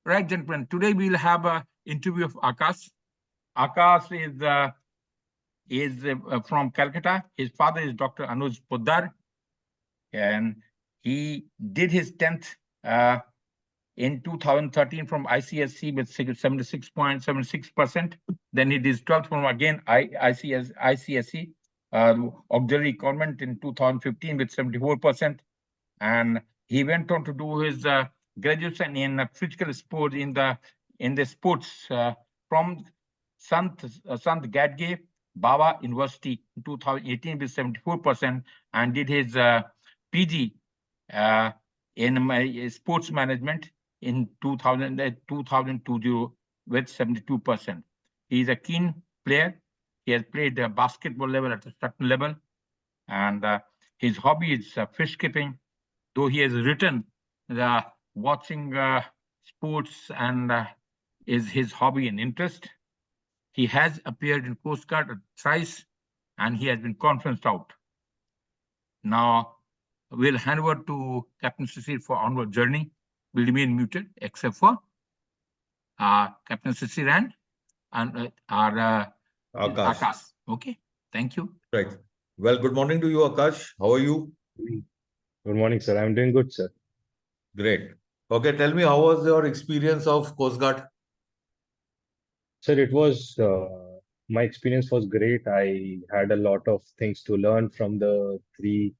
Right, gentlemen. Today we'll have an interview of Akash. Akash is from Calcutta. His father is Dr. Anuj Poddar, and he did his 10th in 2013 from ICSC with 76.76%. Then he did his 12th from again ICSC, Auxiliary Convent in 2015 with 74%. And he went on to do his graduation in physical sports in the sports from Sant Gadge Baba University in 2018 with 74%, and did his PG in sports management in 2020 with 72%. He is a keen player. He has played basketball level at a certain level, and his hobby is fish keeping. Though he has written watching sports and is his hobby and interest. He has appeared in Coast Guard thrice, and he has been conferenced out. Now, we'll hand over to Captain Cecil for onward journey. Will remain muted except for Captain Cecil and our Akash. Okay, thank you. Right. Well, good morning to you, Akash. How are you? Good morning, sir. I'm doing good, sir. Great. Okay, tell me, how was your experience of Coast Guard? Sir, it was, my experience was great. I had a lot of things to learn from the 3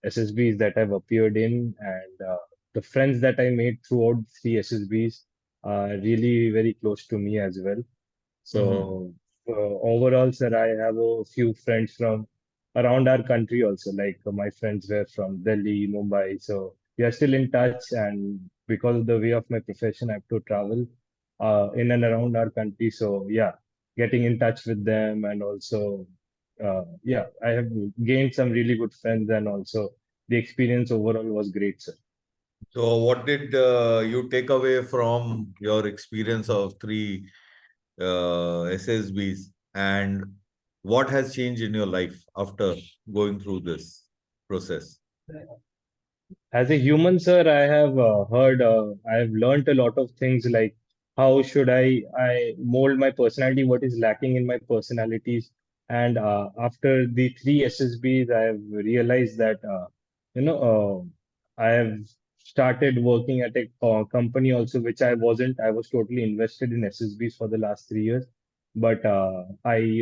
SSBs that I've appeared in, and the friends that I made throughout 3 SSBs are really very close to me as well. So overall, sir, I have a few friends from around our country also. Like my friends were from Delhi, Mumbai. So we are still in touch, and because of the way of my profession, I have to travel in and around our country. So yeah, getting in touch with them, and also yeah, I have gained some really good friends, and also the experience overall was great, sir. So what did you take away from your experience of 3 SSBs, and what has changed in your life after going through this process? As a human, sir, I have I have learned a lot of things, like how should I mold my personality, what is lacking in my personalities. And after the 3 SSBs, I have realized that, you know, I have started working at a company also, which I was totally invested in SSBs for the last 3 years. But I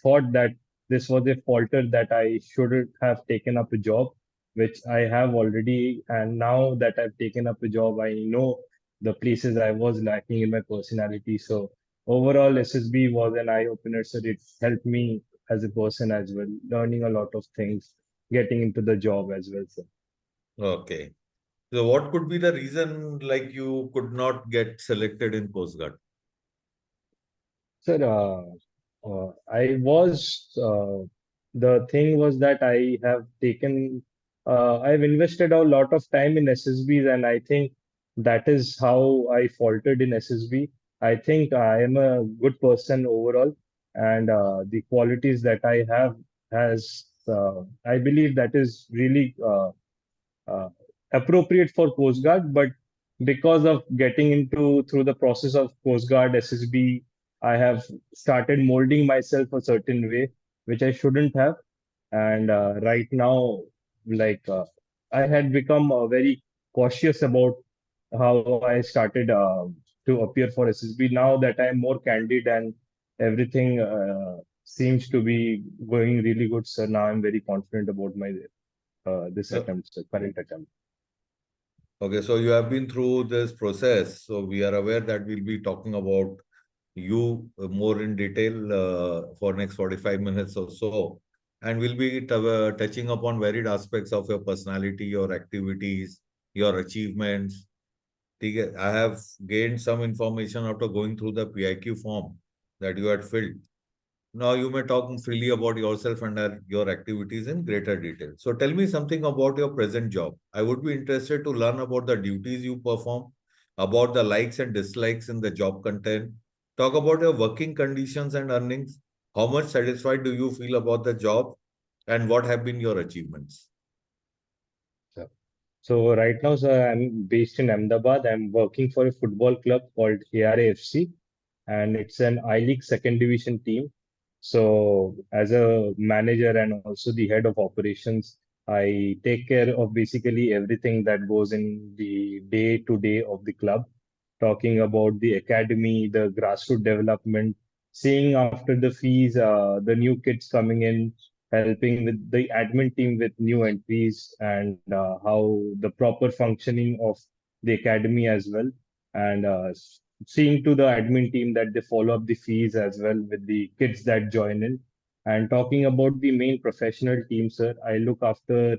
thought that this was a falter, that I should have taken up a job, which I have already. And now that I've taken up a job, I know the places I was lacking in my personality. So overall, SSB was an eye opener. So it helped me as a person as well, learning a lot of things, getting into the job as well, sir. Okay. So what could be the reason like you could not get selected in Coast Guard? Sir, the thing was that I've invested a lot of time in SSBs, and I think that is how I faltered in SSB. I think I am a good person overall, and the qualities that I have I believe that is really uh, appropriate for Coast Guard. But because of getting into through the process of Coast Guard SSB, I have started molding myself a certain way, which I shouldn't have. And right now, like I had become very cautious about how I started to appear for SSB. Now that I'm more candid and everything seems to be going really good, sir. Now I'm very confident about my this attempt, sir, current attempt. Okay, so you have been through this process. So we are aware that we'll be talking about you more in detail for next 45 minutes or so. And we'll be touching upon varied aspects of your personality, your activities, your achievements. I have gained some information after going through the PIQ form that you had filled. Now you may talk freely about yourself and your activities in greater detail. So tell me something about your present job. I would be interested to learn about the duties you perform, about the likes and dislikes in the job content. Talk about your working conditions and earnings. How much satisfied do you feel about the job, and what have been your achievements? So right now, sir, I'm based in Ahmedabad. I'm working for a football club called ARAFC, and it's an I-League second division team. So as a manager and also the head of operations, I take care of basically everything that goes in the day-to-day of the club, talking about the academy, the grassroots development, seeing after the fees, the new kids coming in, helping with the admin team with new entries and how the proper functioning of the academy as well, and seeing to the admin team that they follow up the fees as well with the kids that join in. And talking about the main professional team, sir, I look after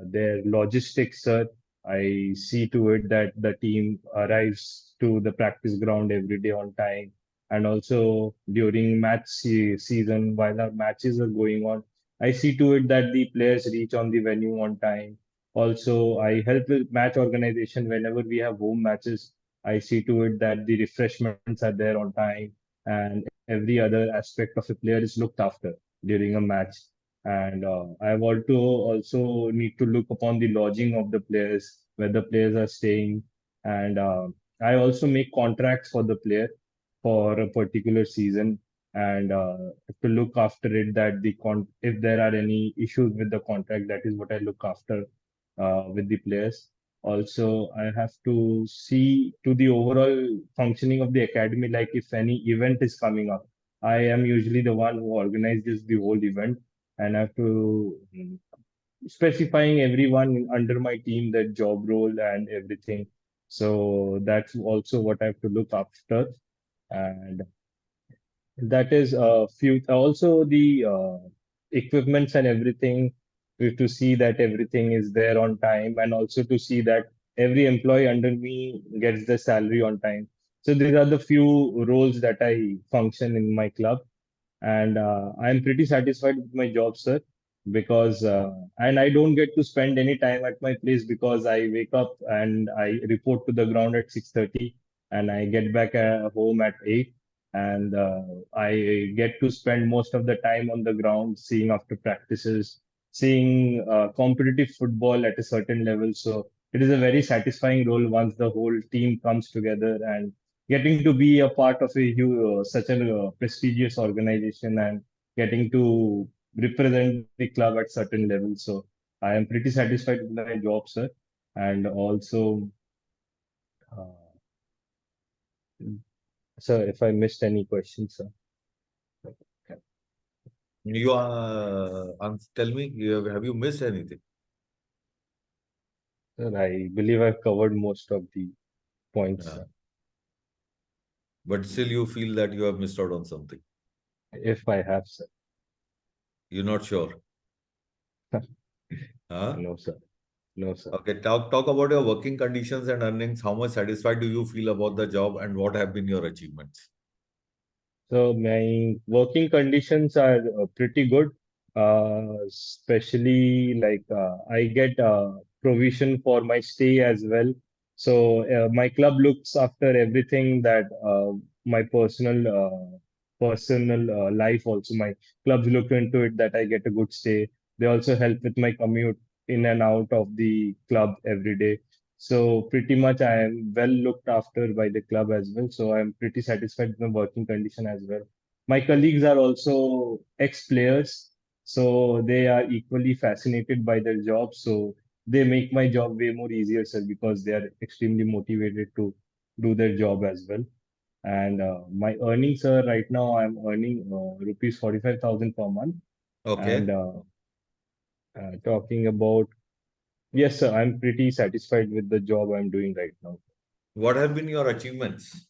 their logistics, sir. I see to it that the team arrives to the practice ground every day on time. And also during season, while our matches are going on, I see to it that the players reach on the venue on time. Also, I help with match organization whenever we have home matches. I see to it that the refreshments are there on time and every other aspect of a player is looked after during a match. And I want to also need to look upon the lodging of the players, where the players are staying. And I also make contracts for the player for a particular season and to look after it that if there are any issues with the contract, that is what I look after with the players. Also, I have to see to the overall functioning of the academy, like if any event is coming up. I am usually the one who organizes the whole event and I have to specifying everyone under my team that job role and everything. So that's also what I have to look after. And that is a few also the equipments and everything. We have to see that everything is there on time and also to see that every employee under me gets the salary on time. So these are the few roles that I function in my club, and I'm pretty satisfied with my job, sir, because and I don't get to spend any time at my place because I wake up and I report to the ground at 6:30 and I get back home at 8, and I get to spend most of the time on the ground seeing after practices, seeing competitive football at a certain level. So it is a very satisfying role once the whole team comes together and getting to be a part of such a prestigious organization and getting to represent the club at certain levels. So I am pretty satisfied with my job, sir. And also, uh, sir, if I missed any questions, sir. Okay. You tell me, have you missed anything? Sir, I believe I've covered most of the points, Yeah. sir. But still you feel that you have missed out on something. If I have, sir. You're not sure. Huh? No, sir. No, sir. Okay, talk about your working conditions and earnings. How much satisfied do you feel about the job and what have been your achievements? So my working conditions are pretty good, especially like I get provision for my stay as well. So my club looks after everything that my personal life also. My clubs look into it that I get a good stay. They also help with my commute in and out of the club every day. So pretty much I am well looked after by the club as well. So I'm pretty satisfied with my working condition as well. My colleagues are also ex-players, so they are equally fascinated by their job. So they make my job way more easier, sir, because they are extremely motivated to do their job as well. And my earnings, sir, right now I'm earning rupees 45,000 per month. And Okay. talking about, yes, sir, I'm pretty satisfied with the job I'm doing right now. What have been your achievements?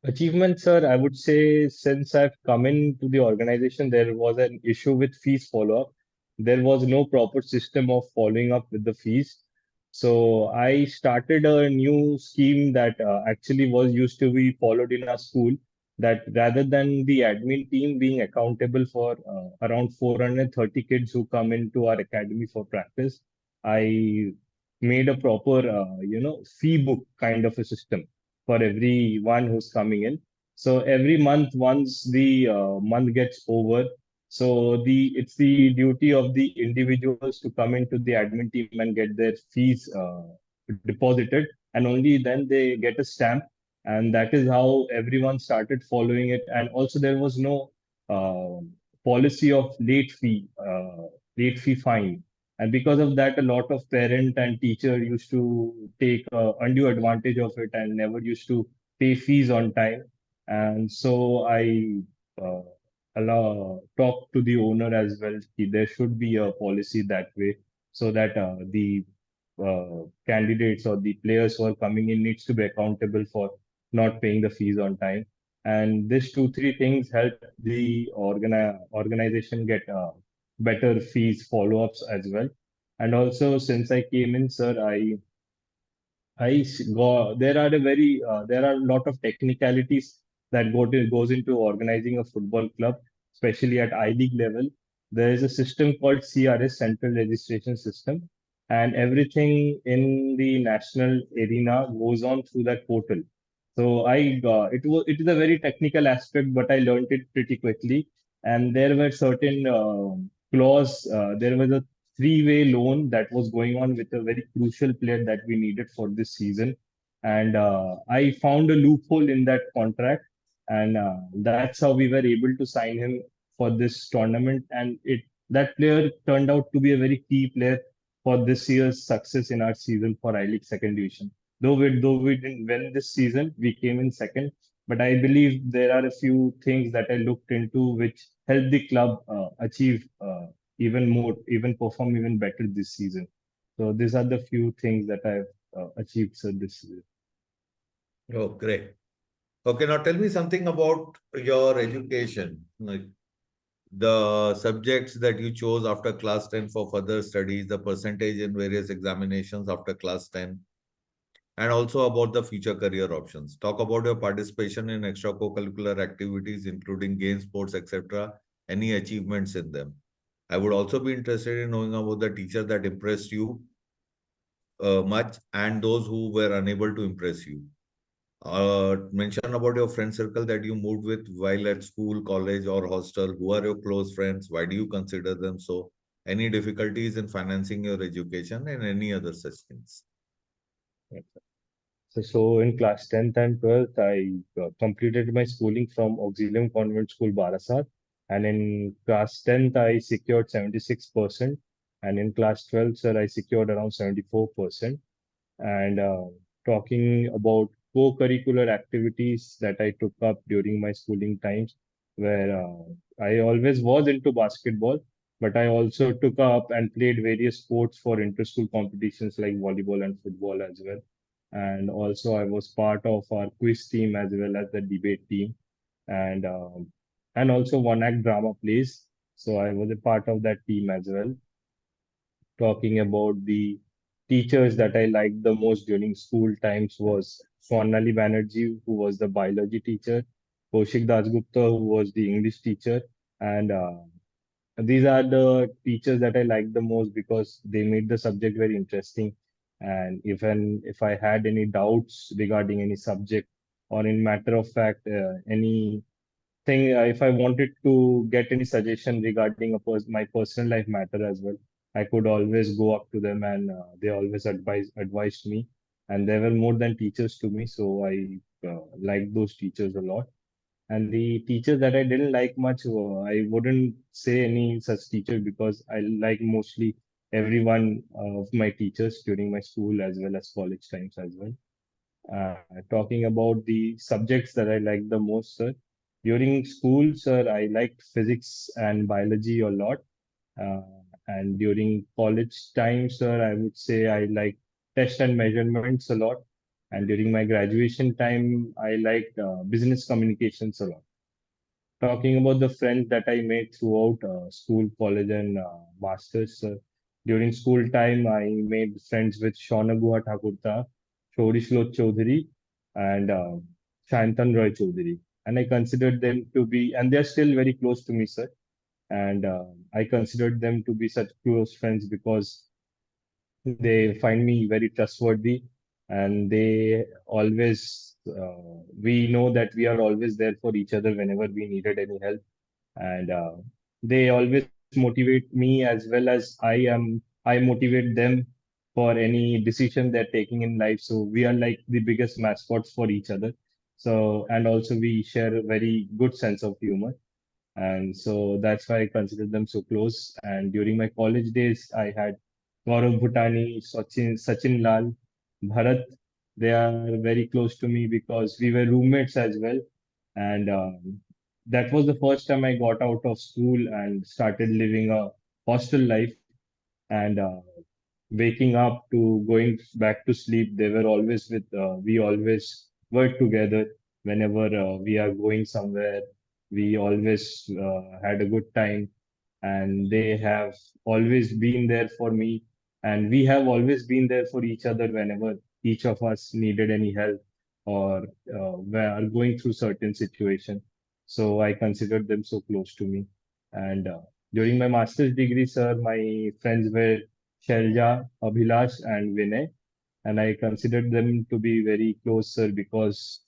Achievement, sir, I would say since I've come into the organization, there was an issue with fees follow-up. There was no proper system of following up with the fees. So I started a new scheme that actually was used to be followed in our school, that rather than the admin team being accountable for around 430 kids who come into our academy for practice, I made a proper, fee book kind of a system for everyone who's coming in. So every month, once the month gets over, So it's the duty of the individuals to come into the admin team and get their fees deposited, and only then they get a stamp. And that is how everyone started following it. And also there was no uh, policy of late fee fine. And because of that, a lot of parent and teacher used to take undue advantage of it and never used to pay fees on time. And so I uh, talk to the owner as well. There should be a policy that way, so that the candidates or the players who are coming in needs to be accountable for not paying the fees on time. And this two, three things help the organization get better fees follow-ups as well. And also, since I came in, sir, there are a lot of technicalities that goes into organizing a football club, especially at I League level. There is a system called CRS, Central Registration System, and everything in the national arena goes on through that portal. So it is a very technical aspect, but I learned it pretty quickly. And there were certain clause. There was a three-way loan that was going on with a very crucial player that we needed for this season. And I found a loophole in that contract, and that's how we were able to sign him for this tournament. And it that player turned out to be a very key player for this year's success in our season for I League Second Division. Though we didn't win this season, we came in second. But I believe there are a few things that I looked into which helped the club achieve even more, even perform even better this season. So these are the few things that I've achieved, sir, this season. Oh, great. Okay, now tell me something about your education. Like the subjects that you chose after class 10 for further studies, the percentage in various examinations after class 10, and also about the future career options. Talk about your participation in extracurricular activities, including games, sports, etc. Any achievements in them. I would also be interested in knowing about the teacher that impressed you much and those who were unable to impress you. Mention about your friend circle that you moved with while at school, college, or hostel. Who are your close friends? Why do you consider them so? Any difficulties in financing your education and any other such things? So in class 10th and 12th, I completed my schooling from Auxilium Convent School, Barasat. And in class 10th, I secured 76%. And in class 12th, sir, I secured around 74%. And talking about co-curricular activities that I took up during my schooling times, where I always was into basketball, but I also took up and played various sports for inter-school competitions like volleyball and football as well. And also I was part of our quiz team as well as the debate team, and also one act drama plays. So I was a part of that team as well. Talking about the teachers that I liked the most during school times was Swarnali Banerjee, who was the biology teacher, Kaushik Dasgupta, who was the English teacher, and these are the teachers that I liked the most because they made the subject very interesting. And even if I had any doubts regarding any subject, or in matter of fact, any thing, if I wanted to get any suggestion regarding my personal life matter as well, I could always go up to them, and they always advised me. And they were more than teachers to me, so I liked those teachers a lot. And the teachers that I didn't like much, I wouldn't say any such teacher because I like mostly every one of my teachers during my school as well as college times as well. Uh, Talking about the subjects that I like the most, sir. During school, sir, I liked physics and biology a lot. Uh, and during college time, sir, I would say I like test and measurements a lot. And during my graduation time, I liked business communications a lot. Talking about the friends that I made throughout school, college, and masters. During school time, I made friends with Shaunaguha Thakurta, Shorishlot Chaudhary, and Shantan Roy Chaudhary. And I considered them to be, and they're still very close to me, sir. And I considered them to be such close friends because they find me very trustworthy, and we know that we are always there for each other whenever we needed any help. And they always motivate me as well as I motivate them for any decision they're taking in life. So we are like the biggest mascots for each other. So, and also we share a very good sense of humor. And so that's why I consider them so close. And during my college days, I had Gaurav Bhutani, Sachin Lal, Bharat. They are very close to me because we were roommates as well. And that was the first time I got out of school and started living a hostel life. And waking up to going back to sleep, they were always we always were together whenever we are going somewhere. We always had a good time, and they have always been there for me. And we have always been there for each other whenever each of us needed any help or were going through certain situation. So I considered them so close to me. And during my master's degree, sir, my friends were Shelja, Abhilash, and Vinay. And I considered them to be very close, sir, because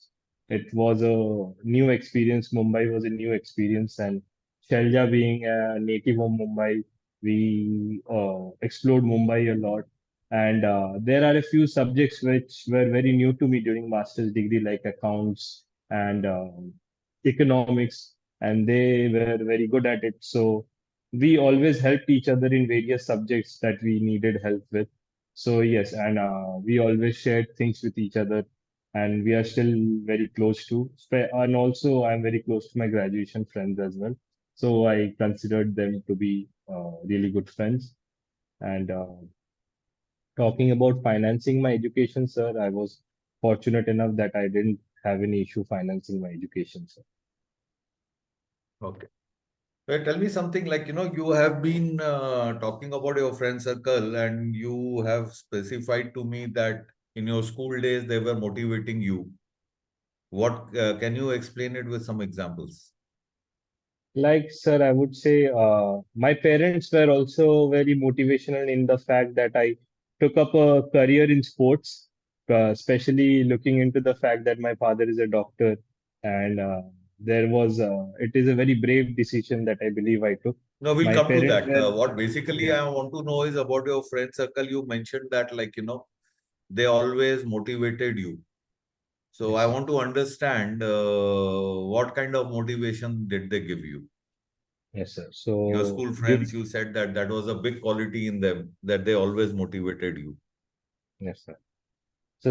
it was a new experience. Mumbai was a new experience. And Shelja being a native of Mumbai, we explored Mumbai a lot. And there are a few subjects which were very new to me during master's degree, like accounts and economics, and they were very good at it. So we always helped each other in various subjects that we needed help with. So yes, and we always shared things with each other, and we are still very close to. And also, I'm very close to my graduation friends as well. So I considered them to be really good friends. And talking about financing my education, sir, I was fortunate enough that I didn't have any issue financing my education, sir. Okay. Tell me something like, you have been talking about your friend circle and you have specified to me that in your school days they were motivating you. What can you explain it with some examples? Like, sir, I would say my parents were also very motivational in the fact that I took up a career in sports, especially looking into the fact that my father is a doctor. And it is a very brave decision that I believe I took. No, we'll My come to parents that. were, What basically yeah, I want to know is about your friend circle. You mentioned that, they always motivated you. So I yes, want to understand what kind of motivation did they give you? yes, sir. Your So, school friends, you said that that was a big quality in them, that they always motivated you. yes, sir.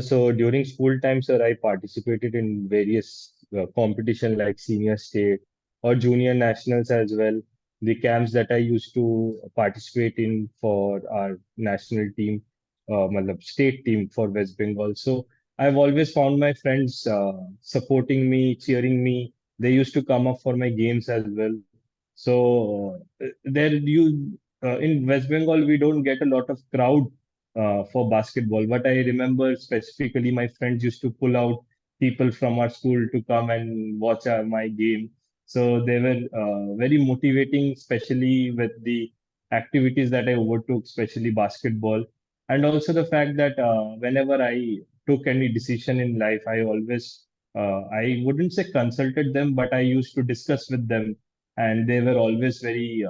So during school time, sir, I participated in various competition like senior state or junior nationals as well. The camps that I used to participate in for our national team, matlab state team for West Bengal. So I've always found my friends supporting me, cheering me. They used to come up for my games as well. So there you in West Bengal we don't get a lot of crowd for basketball. But I remember specifically my friends used to pull out people from our school to come and watch my game. So they were very motivating, especially with the activities that I overtook, especially basketball. And also the fact that whenever I took any decision in life, I wouldn't say consulted them, but I used to discuss with them. And they were always very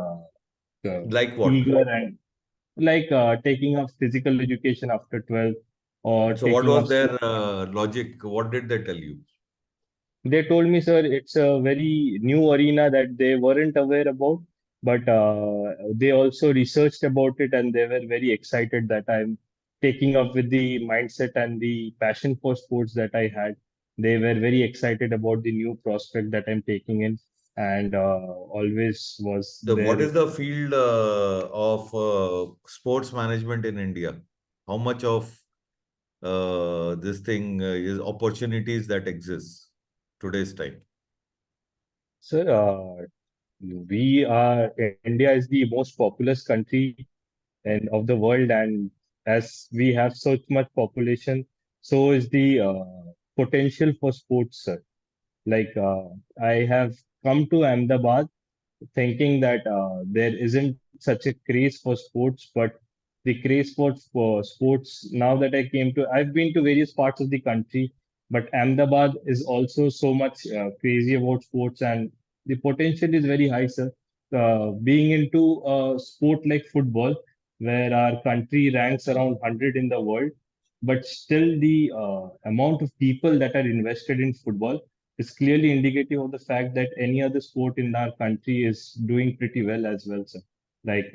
Like what? eager and like taking up physical education after 12 or So what taking was up their sports. logic? What did they tell you? They told me, sir, it's a very new arena that they weren't aware about, but they also researched about it and they were very excited that I'm taking up with the mindset and the passion for sports that I had. They were very excited about the new prospect that I'm taking in and always was So what there. is the field of sports management in India? How much of this thing is opportunities that exist today's time? Sir, India is the most populous country and of the world, and as we have so much population, so is the potential for sports, sir. Like I have come to Ahmedabad thinking that there isn't such a craze for sports, but the craze for sports now that I've been to various parts of the country, but Ahmedabad is also so much crazy about sports, and the potential is very high, sir. being into a sport like football, where our country ranks around 100 in the world, but still the amount of people that are invested in football is clearly indicative of the fact that any other sport in our country is doing pretty well as well, sir. Like,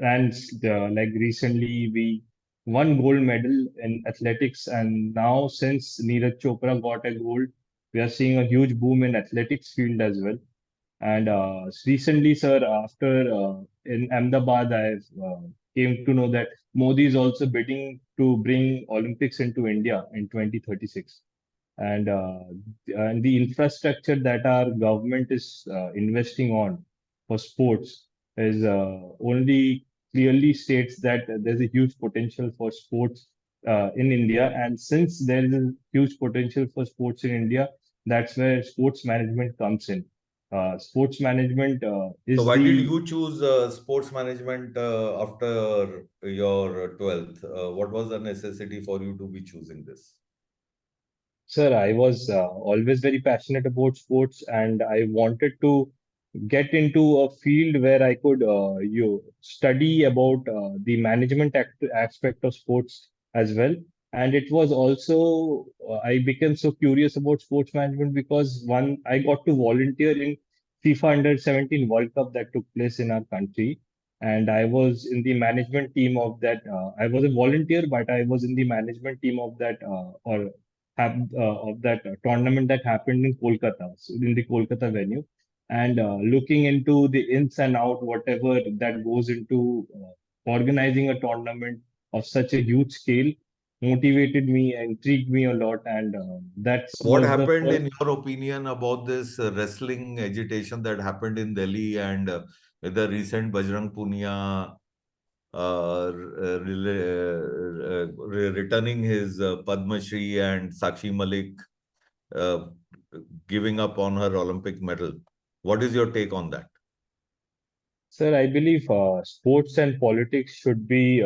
like recently we won gold medal in athletics, and now since Neeraj Chopra got a gold, we are seeing a huge boom in athletics field as well. And recently, sir, after in Ahmedabad, I've came to know that Modi is also bidding to bring Olympics into India in 2036. And the infrastructure that our government is investing on for sports is only clearly states that there's a huge potential for sports in India. And since there is a huge potential for sports in India, that's where sports management comes in. Sports management So is why did the you choose sports management after your 12th? What was the necessity for you to be choosing this? Sir, I was always very passionate about sports, and I wanted to get into a field where I could you study about the management aspect of sports as well. And it was also I became so curious about sports management because one I got to volunteer in FIFA Under 17 World Cup that took place in our country, and I was in the management team of that. I was a volunteer, but I was in the management team of that of that tournament that happened in Kolkata, so in the Kolkata venue, and looking into the ins and out, whatever that goes into organizing a tournament of such a huge scale, motivated me, intrigued me a lot, and that What was the happened, first. in your opinion, about this wrestling agitation that happened in Delhi and with the recent Bajrang Punia returning his Padma Shri and Sakshi Malik uh, giving up on her Olympic medal? What is your take on that? Sir, I believe sports and politics should be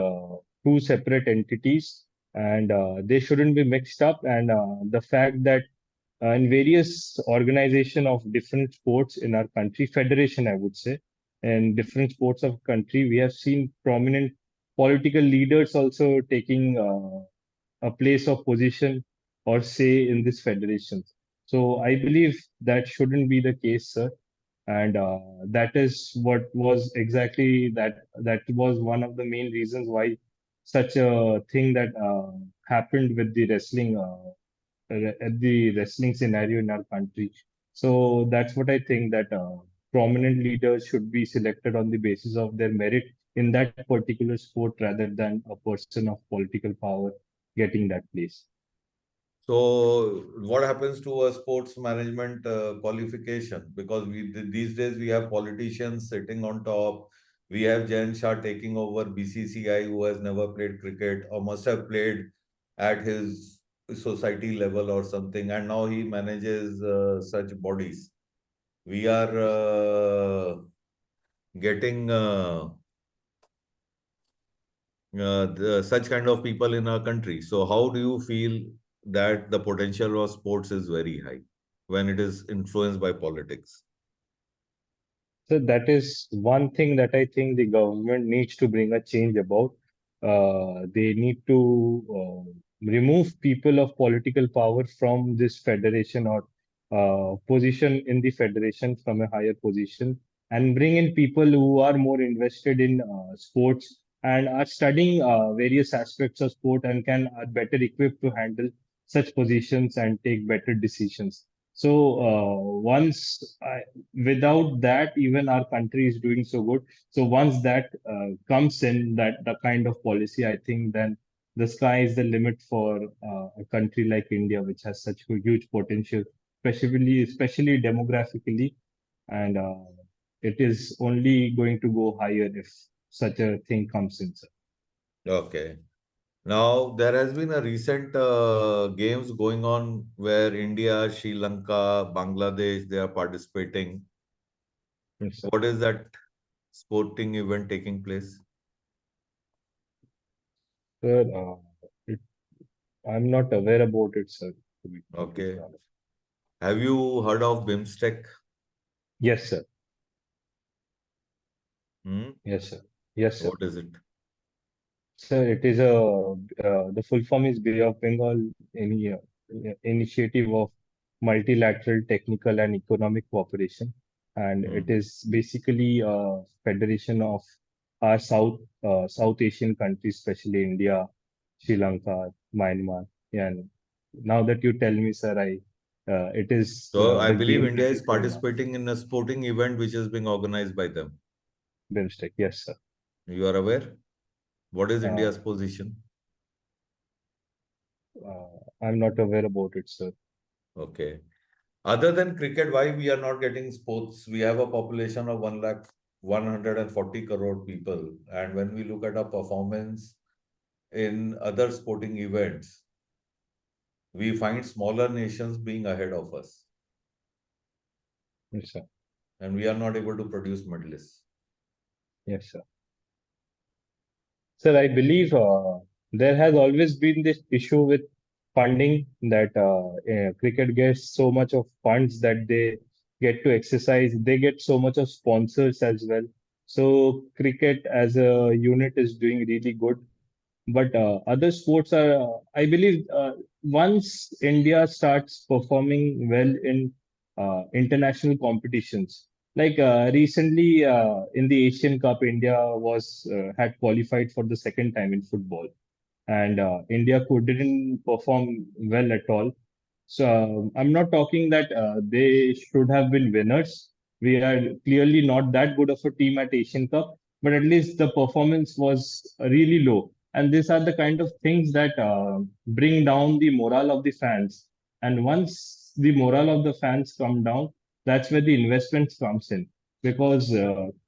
two separate entities, and they shouldn't be mixed up. And the fact that in various organization of different sports in our country, federation, I would say, and different sports of country, we have seen prominent political leaders also taking a place of position or say in this federation. So I believe that shouldn't be the case, sir. And that is what was exactly that was one of the main reasons why such a thing that happened with the wrestling at the wrestling scenario in our country. So that's what I think, that prominent leaders should be selected on the basis of their merit in that particular sport rather than a person of political power getting that place. So, what happens to a sports management qualification? Because these days we have politicians sitting on top. We have Jain Shah taking over BCCI, who has never played cricket or must have played at his society level or something, and now he manages such bodies. We are getting such kind of people in our country. So, how do you feel that the potential of sports is very high when it is influenced by politics? So that is one thing that I think the government needs to bring a change about. They need to remove people of political power from this federation or position in the federation from a higher position, and bring in people who are more invested in sports and are studying various aspects of sport and can are better equipped to handle such positions and take better decisions. So without that, even our country is doing so good. So once that comes in, that the kind of policy, I think then the sky is the limit for a country like India, which has such a huge potential, especially demographically, and it is only going to go higher if such a thing comes in, sir. Okay. Now, there has been a recent games going on where India, Sri Lanka, Bangladesh, they are participating. Yes, sir. What is that sporting event taking place? Sir, it, I'm not aware about it, sir. To be completely Okay. honest. Have you heard of BIMSTEC? Yes, sir. Hmm? Yes, sir. Yes, sir. What is it? Sir, it is the full form is Bay of Bengal Initiative of Multilateral Technical and Economic Cooperation, and Hmm. it is basically a federation of our South Asian countries, especially India, Sri Lanka, Myanmar. And now that you tell me, sir, it is So I the believe game India that is is going on. participating in a sporting event which is being organized by them. BIMSTEC, yes, sir. You are aware? What is Uh, India's position? I'm not aware about it, sir. Okay. Other than cricket, why we are not getting sports? We have a population of 1 lakh 140 crore people. And when we look at our performance in other sporting events, we find smaller nations being ahead of us. Yes, sir. And we are not able to produce medalists. Yes, sir. Sir, I believe there has always been this issue with funding that cricket gets so much of funds that they get to exercise. They get so much of sponsors as well. So cricket as a unit is doing really good. But other sports are, I believe, once India starts performing well in international competitions, like recently in the Asian Cup, India was had qualified for the second time in football, and India didn't perform well at all. So I'm not talking that they should have been winners. We are clearly not that good of a team at Asian Cup, but at least the performance was really low. And these are the kind of things that bring down the morale of the fans. And once the morale of the fans come down, that's where the investments comes in, because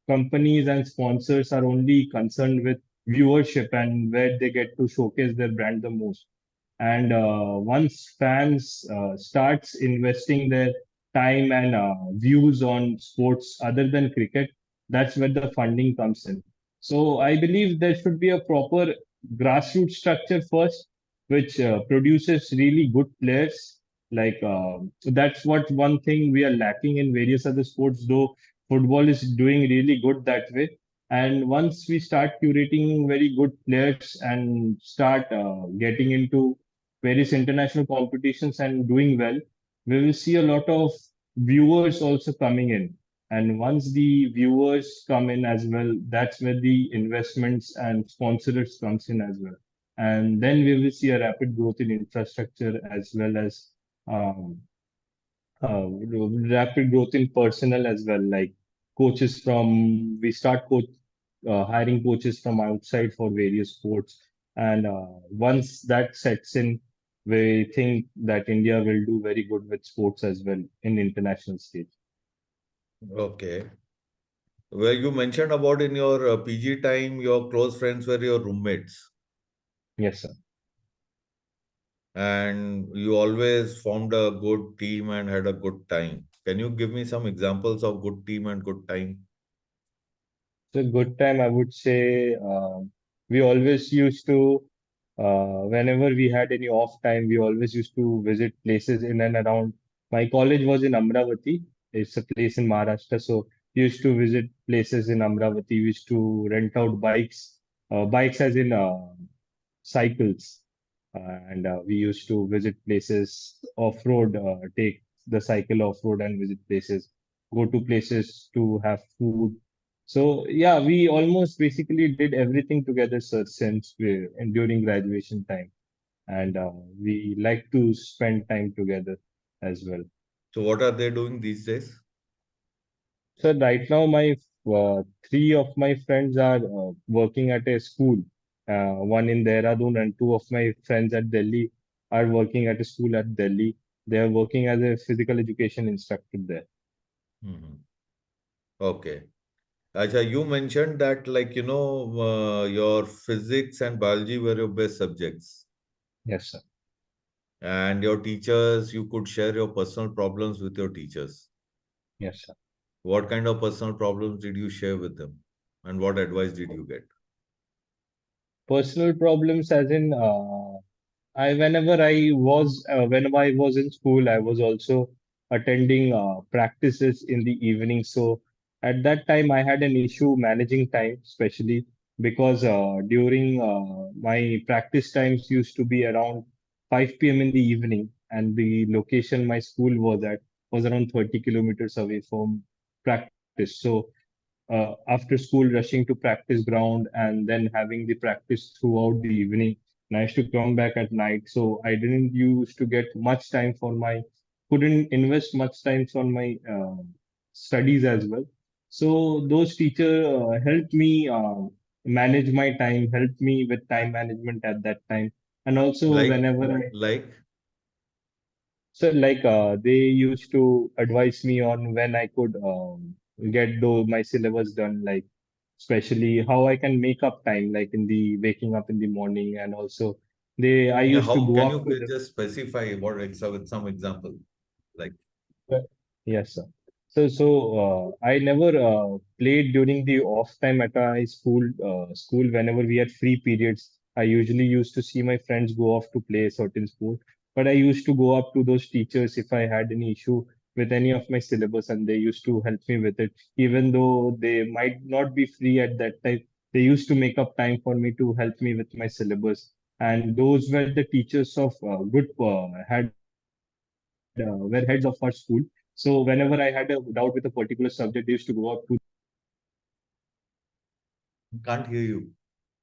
companies and sponsors are only concerned with viewership and where they get to showcase their brand the most. And once fans starts investing their time and views on sports other than cricket, that's where the funding comes in. So I believe there should be a proper grassroots structure first, which produces really good players. Like that's what one thing we are lacking in various other sports, though football is doing really good that way. And once we start curating very good players and start getting into various international competitions and doing well, we will see a lot of viewers also coming in. And once the viewers come in as well, that's where the investments and sponsors comes in as well. And then we will see a rapid growth in infrastructure as well as um, rapid growth in personnel as well, like coaches from we start hiring coaches from outside for various sports, and once that sets in, we think that India will do very good with sports as well in international stage. Okay. Well, you mentioned about in your PG time, your close friends were your roommates, Yes, sir. and you always formed a good team and had a good time. Can you give me some examples of good team and good time? So good time, I would say. We always used to, whenever we had any off time, we always used to visit places in and around. My college was in Amravati. It's a place in Maharashtra. So we used to visit places in Amravati. We used to rent out bikes as in cycles. And we used to visit places off-road, take the cycle off-road and visit places, go to places to have food. So yeah, we almost basically did everything together, sir, since we and during graduation time, and we like to spend time together as well. So what are they doing these days? So right now, my three of my friends are working at a school. One in Dehradun and two of my friends at Delhi are working at a school at Delhi. They are working as a physical education instructor there. Mhm. Okay. Acha, you mentioned that your physics and biology were your best subjects, Yes, sir. and your teachers, you could share your personal problems with your teachers. Yes, sir. What kind of personal problems did you share with them? And what advice did you get? Personal problems, as in whenever I was in school, I was also attending practices in the evening. So at that time I had an issue managing time, especially because during my practice times used to be around 5 p.m. in the evening, and the location my school was at was around 30 kilometers away from practice. So after school, rushing to practice ground and then having the practice throughout the evening. And I used to come back at night, so I didn't used to get much time for my couldn't invest much time on my studies as well. So those teachers helped me manage my time, helped me with time management at that time, and also Like, whenever I like, so like they used to advise me on when I could get my syllabus done, like especially how I can make up time, like in the waking up in the morning, and also I yeah, used to how go can up you to the just specify what with some example? Like, yes, sir. I never played during the off time at my school. Whenever we had free periods, I usually used to see my friends go off to play a certain sport. But I used to go up to those teachers if I had any issue with any of my syllabus, and they used to help me with it. Even though they might not be free at that time, they used to make up time for me to help me with my syllabus. And those were the teachers of good had were heads of our school. So whenever I had a doubt with a particular subject, they used to go up to can't hear you.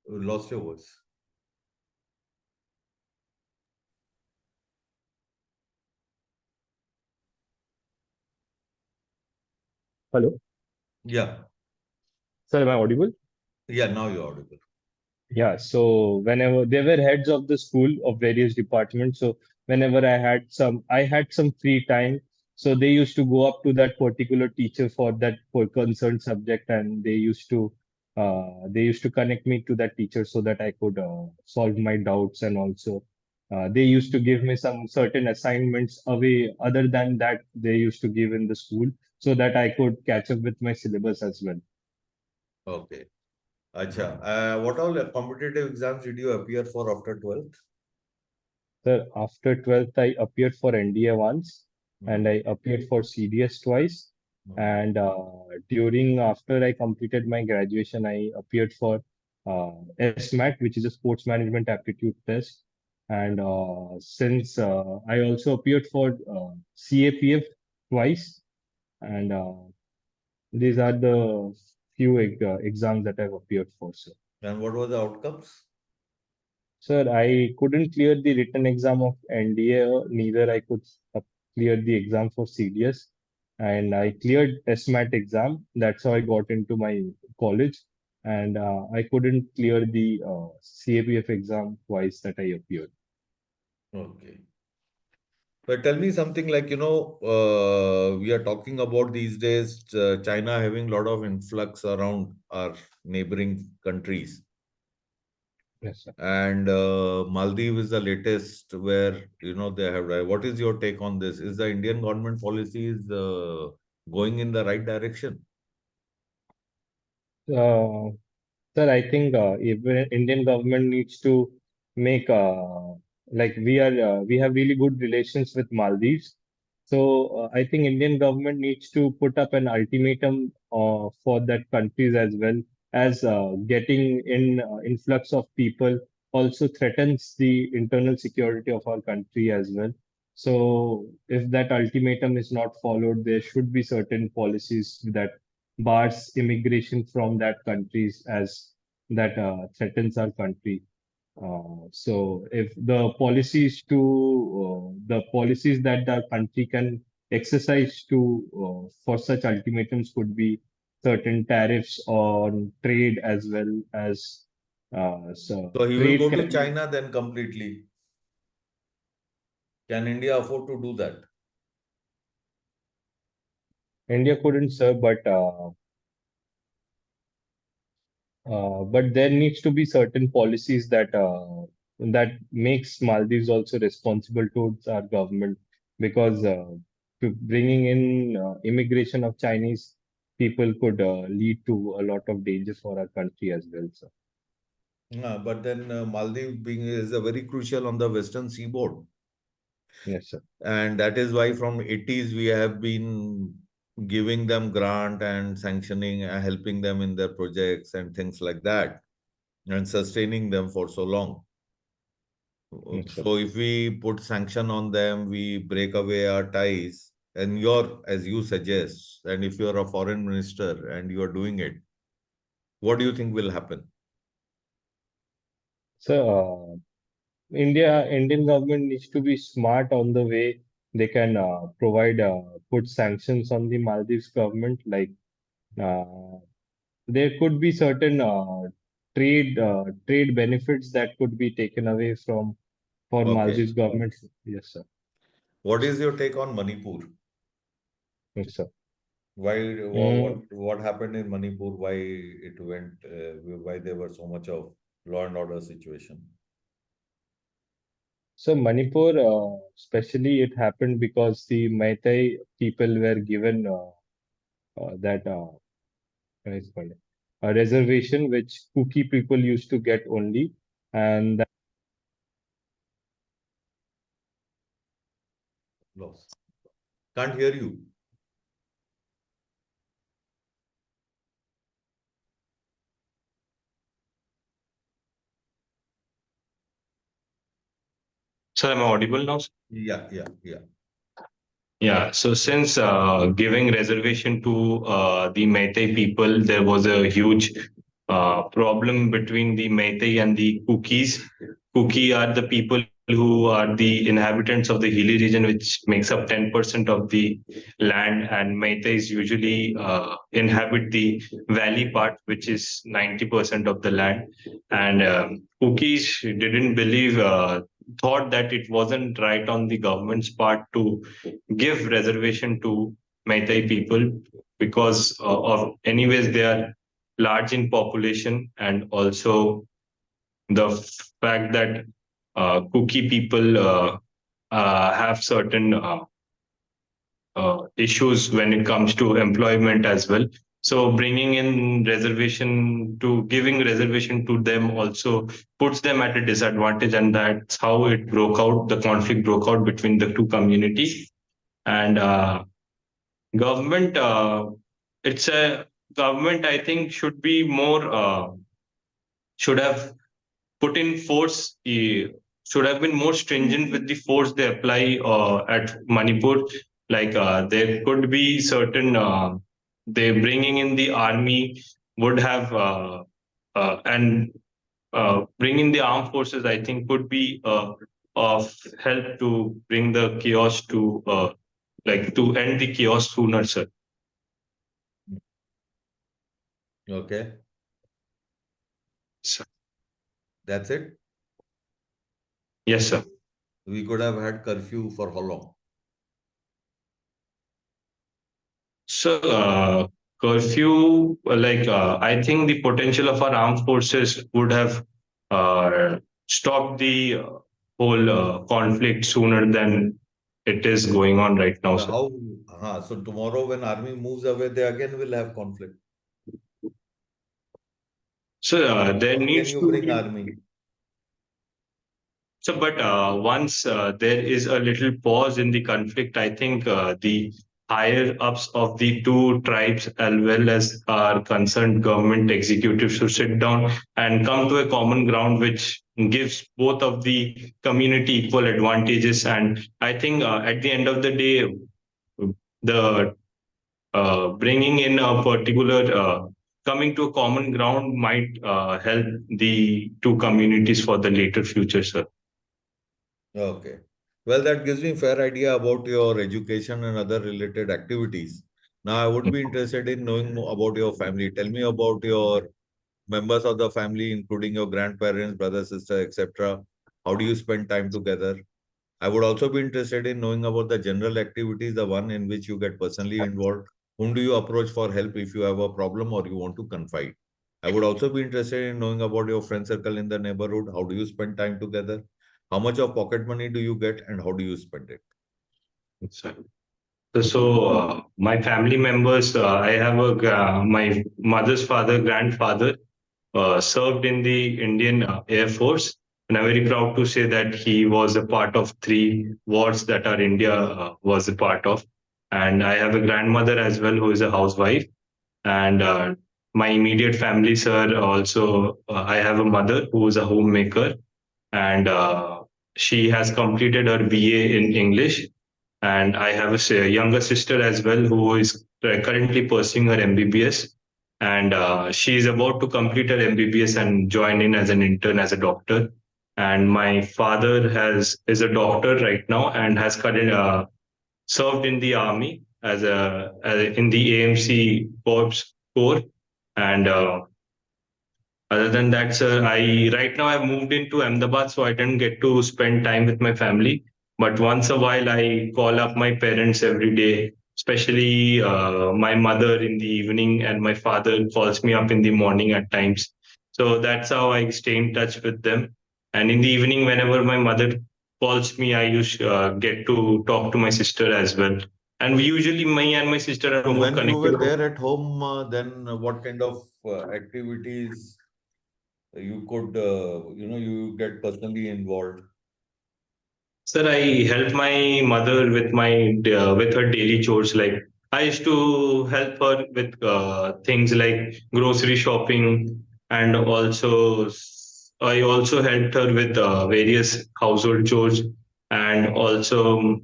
Lost your voice. hello, Yeah, sir, am I audible? yeah, now you're audible. Yeah, so whenever they were heads of the school of various departments, so whenever I had some free time, so they used to go up to that particular teacher for that for concerned subject, and they used to connect me to that teacher so that I could solve my doubts, and also they used to give me some certain assignments away other than that they used to give in the school so that I could catch up with my syllabus as well. Okay. Acha. What all competitive exams did you appear for after 12th? Sir, after 12th, I appeared for NDA once Hmm. and I appeared for CDS twice. Hmm. And after I completed my graduation, I appeared for SMAT, which is a sports management aptitude test. And since I also appeared for CAPF twice. And these are the few exams that I've appeared for, sir. And what were the outcomes? Sir, I couldn't clear the written exam of NDA, neither I could clear the exam for CDS. And I cleared SMAT exam. That's how I got into my college. And I couldn't clear the CAPF exam twice that I appeared. Okay. But tell me something like, we are talking about these days, China having a lot of influx around our neighboring countries. Yes, sir. And Maldives is the latest where, they have. What is your take on this? Is the Indian government policies going in the right direction? Uh, Sir, I think even Indian government needs to make we have really good relations with Maldives. So I think Indian government needs to put up an ultimatum for that countries as well as getting in influx of people also threatens the internal security of our country as well. So if that ultimatum is not followed, there should be certain policies that bars immigration from that countries as that threatens our country. So if the policies that the country can exercise to for such ultimatums could be certain tariffs on trade as well as so So he will trade go to can be China then completely. Can India afford to do that? India couldn't serve, but there needs to be certain policies that makes Maldives also responsible towards our government because to bringing in immigration of Chinese people could lead to a lot of danger for our country as well. So But then Maldives being is a very crucial on the western seaboard. yes, sir. And that is why from 80s we have been giving them grant and sanctioning, helping them in their projects and things like that, and sustaining them for so long. Yes, sir. So if we put sanction on them, we break away our ties. And as you suggest, and if you're a foreign minister and you are doing it, what do you think will happen? So, Indian government needs to be smart on the way they can put sanctions on the Maldives government. Like uh, there could be certain trade benefits that could be taken away for Okay. Maldives government. Yes, sir. What is your take on Manipur? Yes, sir. Why, Mm, what happened in Manipur? Why it went, why there was so much of law and order situation? so Manipur, especially it happened because the Meitei people were given that what is it called? A reservation which Kuki people used to get only, and Lost. Can't hear you. Sir, am I audible now? Yeah, yeah, yeah. Yeah, so since giving reservation to the Meitei people, there was a huge problem between the Meitei and the Kukis. Kuki are the people who are the inhabitants of the hilly region, which makes up 10% of the land, and Meiteis usually inhabit the valley part, which is 90% of the land. And Kukis didn't believe, thought that it wasn't right on the government's part to give reservation to Meitei people because of anyways they are large in population, and also the fact that Kuki people have certain issues when it comes to employment as well. So bringing in reservation to giving reservation to them also puts them at a disadvantage, and that's how it broke out. The conflict broke out between the two communities, and government. It's a government. I think should be more. Should have put in force, should have been more stringent with the force they apply at Manipur. Like there could be certain, they bringing in the army would have, and bringing the armed forces, I think, could be of help to bring the chaos to, like to end the chaos sooner, sir. Okay, Sir. that's it. Yes, sir. We could have had curfew for how long? So, curfew, like, I think the potential of our armed forces would have stopped the whole conflict sooner than it is going on right now, sir. How? So tomorrow when army moves away, they again will have conflict. So, there How can needs you to bring be. army? So, but once there is a little pause in the conflict, I think the higher ups of the two tribes, as well as our concerned government executives, should sit down and come to a common ground, which gives both of the community equal advantages. And I think at the end of the day, the bringing in a particular coming to a common ground might help the two communities for the later future, sir. Okay. Well, that gives me a fair idea about your education and other related activities. Now, I would be interested in knowing more about your family. Tell me about your members of the family, including your grandparents, brother, sister, etc. How do you spend time together? I would also be interested in knowing about the general activities, the one in which you get personally involved. Whom do you approach for help if you have a problem or you want to confide? I would also be interested in knowing about your friend circle in the neighborhood. How do you spend time together? How much of pocket money do you get and how do you spend it? Sir. So, my family members, I have my mother's father, grandfather, served in the Indian Air Force, and I'm very proud to say that he was a part of three wars that our India was a part of. and I have a grandmother as well who is a housewife. And my immediate family, sir, also I have a mother who is a homemaker, and she has completed her BA in English. And I have a younger sister as well who is currently pursuing her MBBS, and she is about to complete her MBBS and join in as an intern as a doctor. And my father is a doctor right now and has served in the army in the AMC Corps. And other than that, sir, I right now I've moved into Ahmedabad, so I didn't get to spend time with my family. But once a while, I call up my parents every day, especially my mother in the evening, and my father calls me up in the morning at times. So that's how I stay in touch with them. And in the evening, whenever my mother calls me, I used get to talk to my sister as well. And we usually, me and my sister are more When you connected. were there at home, then what kind of activities you could, you get personally involved? Sir, I help my mother with with her daily chores. Like I used to help her with things like grocery shopping, and I also helped her with various household chores, and also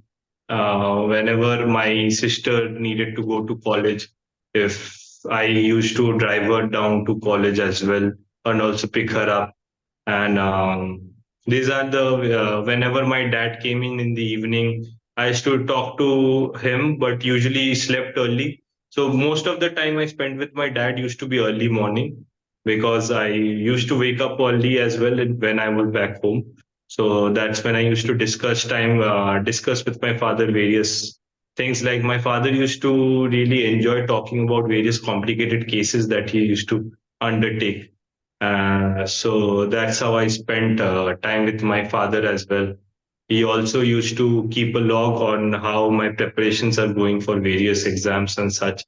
whenever my sister needed to go to college, if I used to drive her down to college as well, and also pick her up. And these are the whenever my dad came in the evening, I used to talk to him, but usually he slept early. So most of the time I spent with my dad used to be early morning, because I used to wake up early as well when I was back home. So that's when I used to discuss with my father various things. Like my father used to really enjoy talking about various complicated cases that he used to undertake. So that's how I spent time with my father as well. He also used to keep a log on how my preparations are going for various exams and such.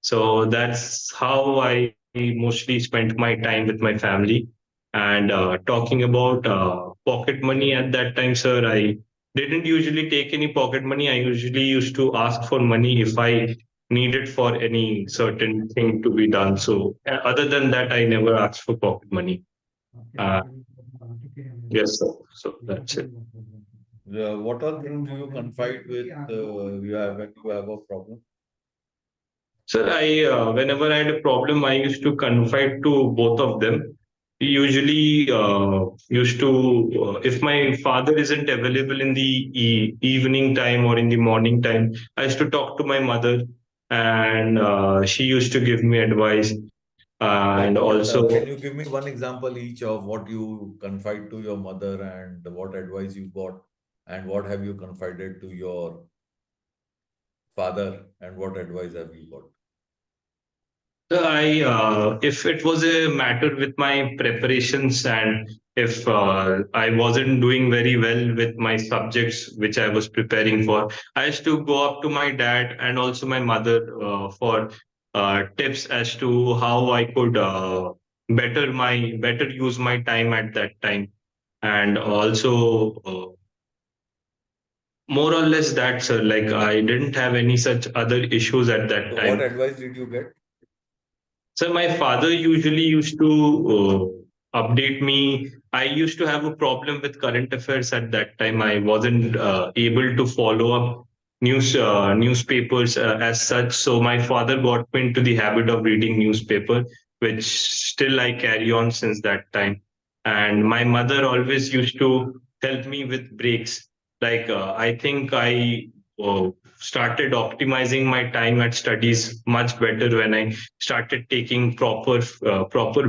So that's how I mostly spent my time with my family. And talking about pocket money at that time, sir, I didn't usually take any pocket money. I usually used to ask for money if I needed for any certain thing to be done. So other than that, I never asked for pocket money. Uh, yes, sir. So that's it. What all things do you confide with you have when you have a problem? Sir, I whenever I had a problem, I used to confide to both of them. Usually, used to if my father isn't available in the evening time or in the morning time, I used to talk to my mother, and she used to give me advice. And also, Can you give me one example each of what you confide to your mother and what advice you got, and what have you confided to your father and what advice have you got? If it was a matter with my preparations, and if I wasn't doing very well with my subjects which I was preparing for, I used to go up to my dad and also my mother for tips as to how I could better use my time at that time, and also more or less that, sir. Like I didn't have any such other issues at that So time. what advice did you get? So my father usually used to update me. I used to have a problem with current affairs at that time. I wasn't able to follow up newspapers as such. So my father got me into the habit of reading newspaper, which still I carry on since that time. And my mother always used to help me with breaks. Like I think I started optimizing my time at studies much better when I started taking proper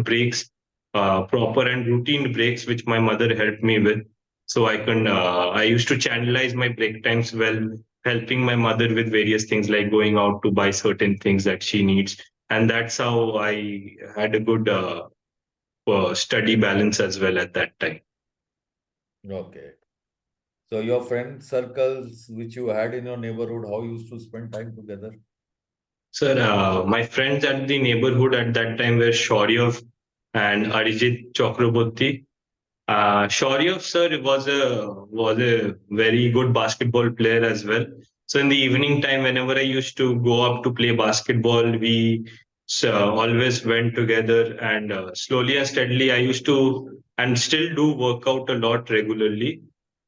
breaks, proper and routine breaks, which my mother helped me with. So I used to channelize my break times well, helping my mother with various things like going out to buy certain things that she needs. And that's how I had a good study balance as well at that time. Okay. So your friend circles which you had in your neighborhood, how you used to spend time together? Sir, my friends at the neighborhood at that time were Shauryav and Arijit Chakraborty. Shauryav sir was a very good basketball player as well. So in the evening time, whenever I used to go up to play basketball, we always went together, and slowly and steadily, I used to and still do work out a lot regularly.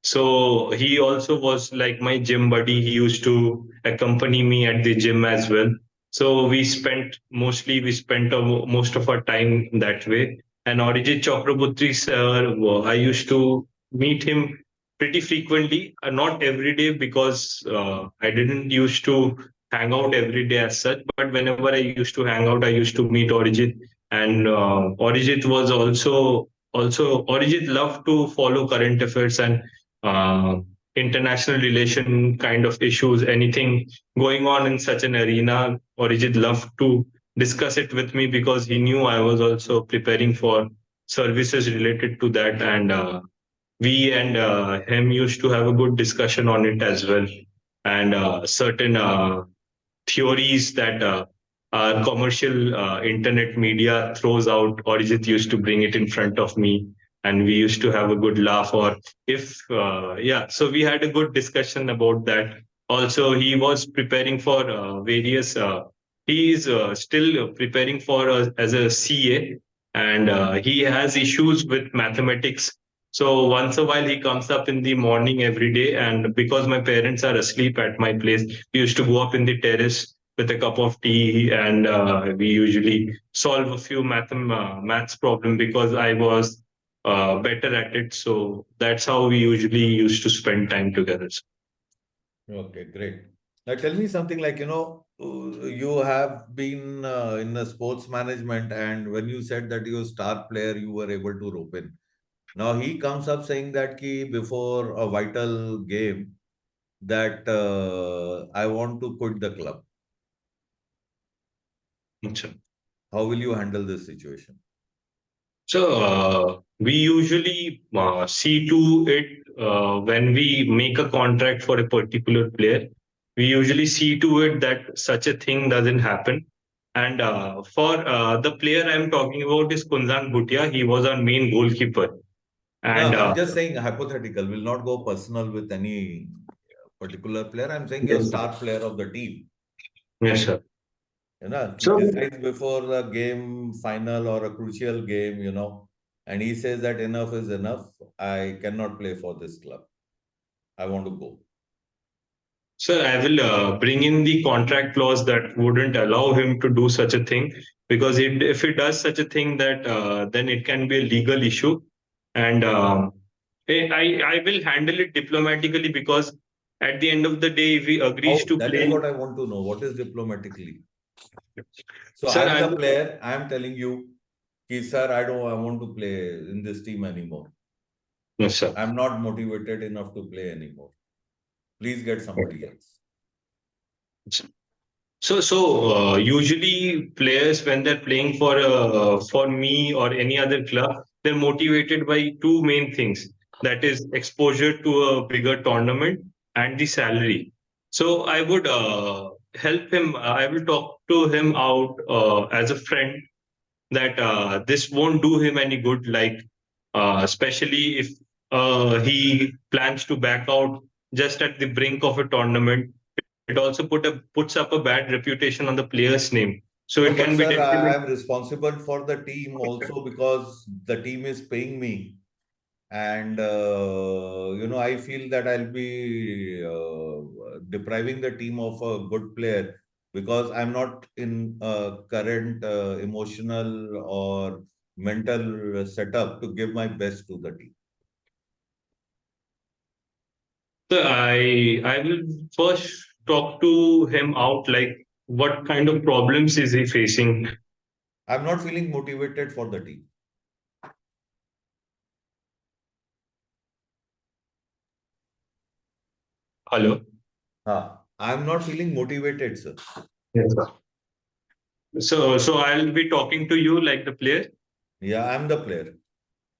So he also was like my gym buddy. He used to accompany me at the gym as well. So we spent most of our time that way. And Arijit Chakraborty sir, I used to meet him pretty frequently, not every day because I didn't used to hang out every day as such. But whenever I used to hang out, I used to meet Arijit, and Arijit was also Arijit loved to follow current affairs and uh, international relation kind of issues, anything going on in such an arena. Arijit loved to discuss it with me because he knew I was also preparing for services related to that, and we and him used to have a good discussion on it as well, and certain theories that our commercial internet media throws out, Arijit used to bring it in front of me, and we used to have a good laugh. Or if yeah, so we had a good discussion about that. Also, he was preparing for various. He is still preparing for as a CA, and he has issues with mathematics. So once a while he comes up in the morning every day, and because my parents are asleep at my place, we used to go up in the terrace with a cup of tea, and we usually solve a few maths problem because I was better at it. So that's how we usually used to spend time together. Okay, great. Now tell me something like, you have been in the sports management, and when you said that you're a star player, you were able to rope in. Now he comes up saying that before a vital game that I want to quit the club. Achha. How will you handle this situation? So we usually see to it when we make a contract for a particular player. We usually see to it that such a thing doesn't happen. And for the player I'm talking about is Kunzan Bhutia. He was our main goalkeeper. No, And I'm just saying hypothetical. Will not go personal with any particular player. I'm saying a yes, star player of the team. yes, sir. He So decides before the game final or a crucial game, and he says that enough is enough. I cannot play for this club. I want to go. Sir, I will bring in the contract clause that wouldn't allow him to do such a thing, because if he does such a thing, that then it can be a legal issue, and I will handle it diplomatically, because at the end of the day, if he agrees to That is play, what I want to know. What is diplomatically? So sir, I'm the player. I'm telling you, sir, I want to play in this team anymore. yes, sir. I'm not motivated enough to play anymore. Please get somebody else. So usually players, when they're playing for me or any other club, they're motivated by two main things. That is exposure to a bigger tournament and the salary. So I would help him. I will talk to him out as a friend that this won't do him any good. Like especially if he plans to back out just at the brink of a tournament, it also puts up a bad reputation on the player's name. So No, it but can be sir, I detrimental. am responsible for the team also because the team is paying me. And, I feel that I'll be depriving the team of a good player because I'm not in a current emotional or mental setup to give my best to the team. So I will first talk to him out, like what kind of problems is he facing. I'm not feeling motivated for the team. Hello. I'm not feeling motivated, sir. Yes, sir. So I'll be talking to you like the player. Yeah, I'm the player.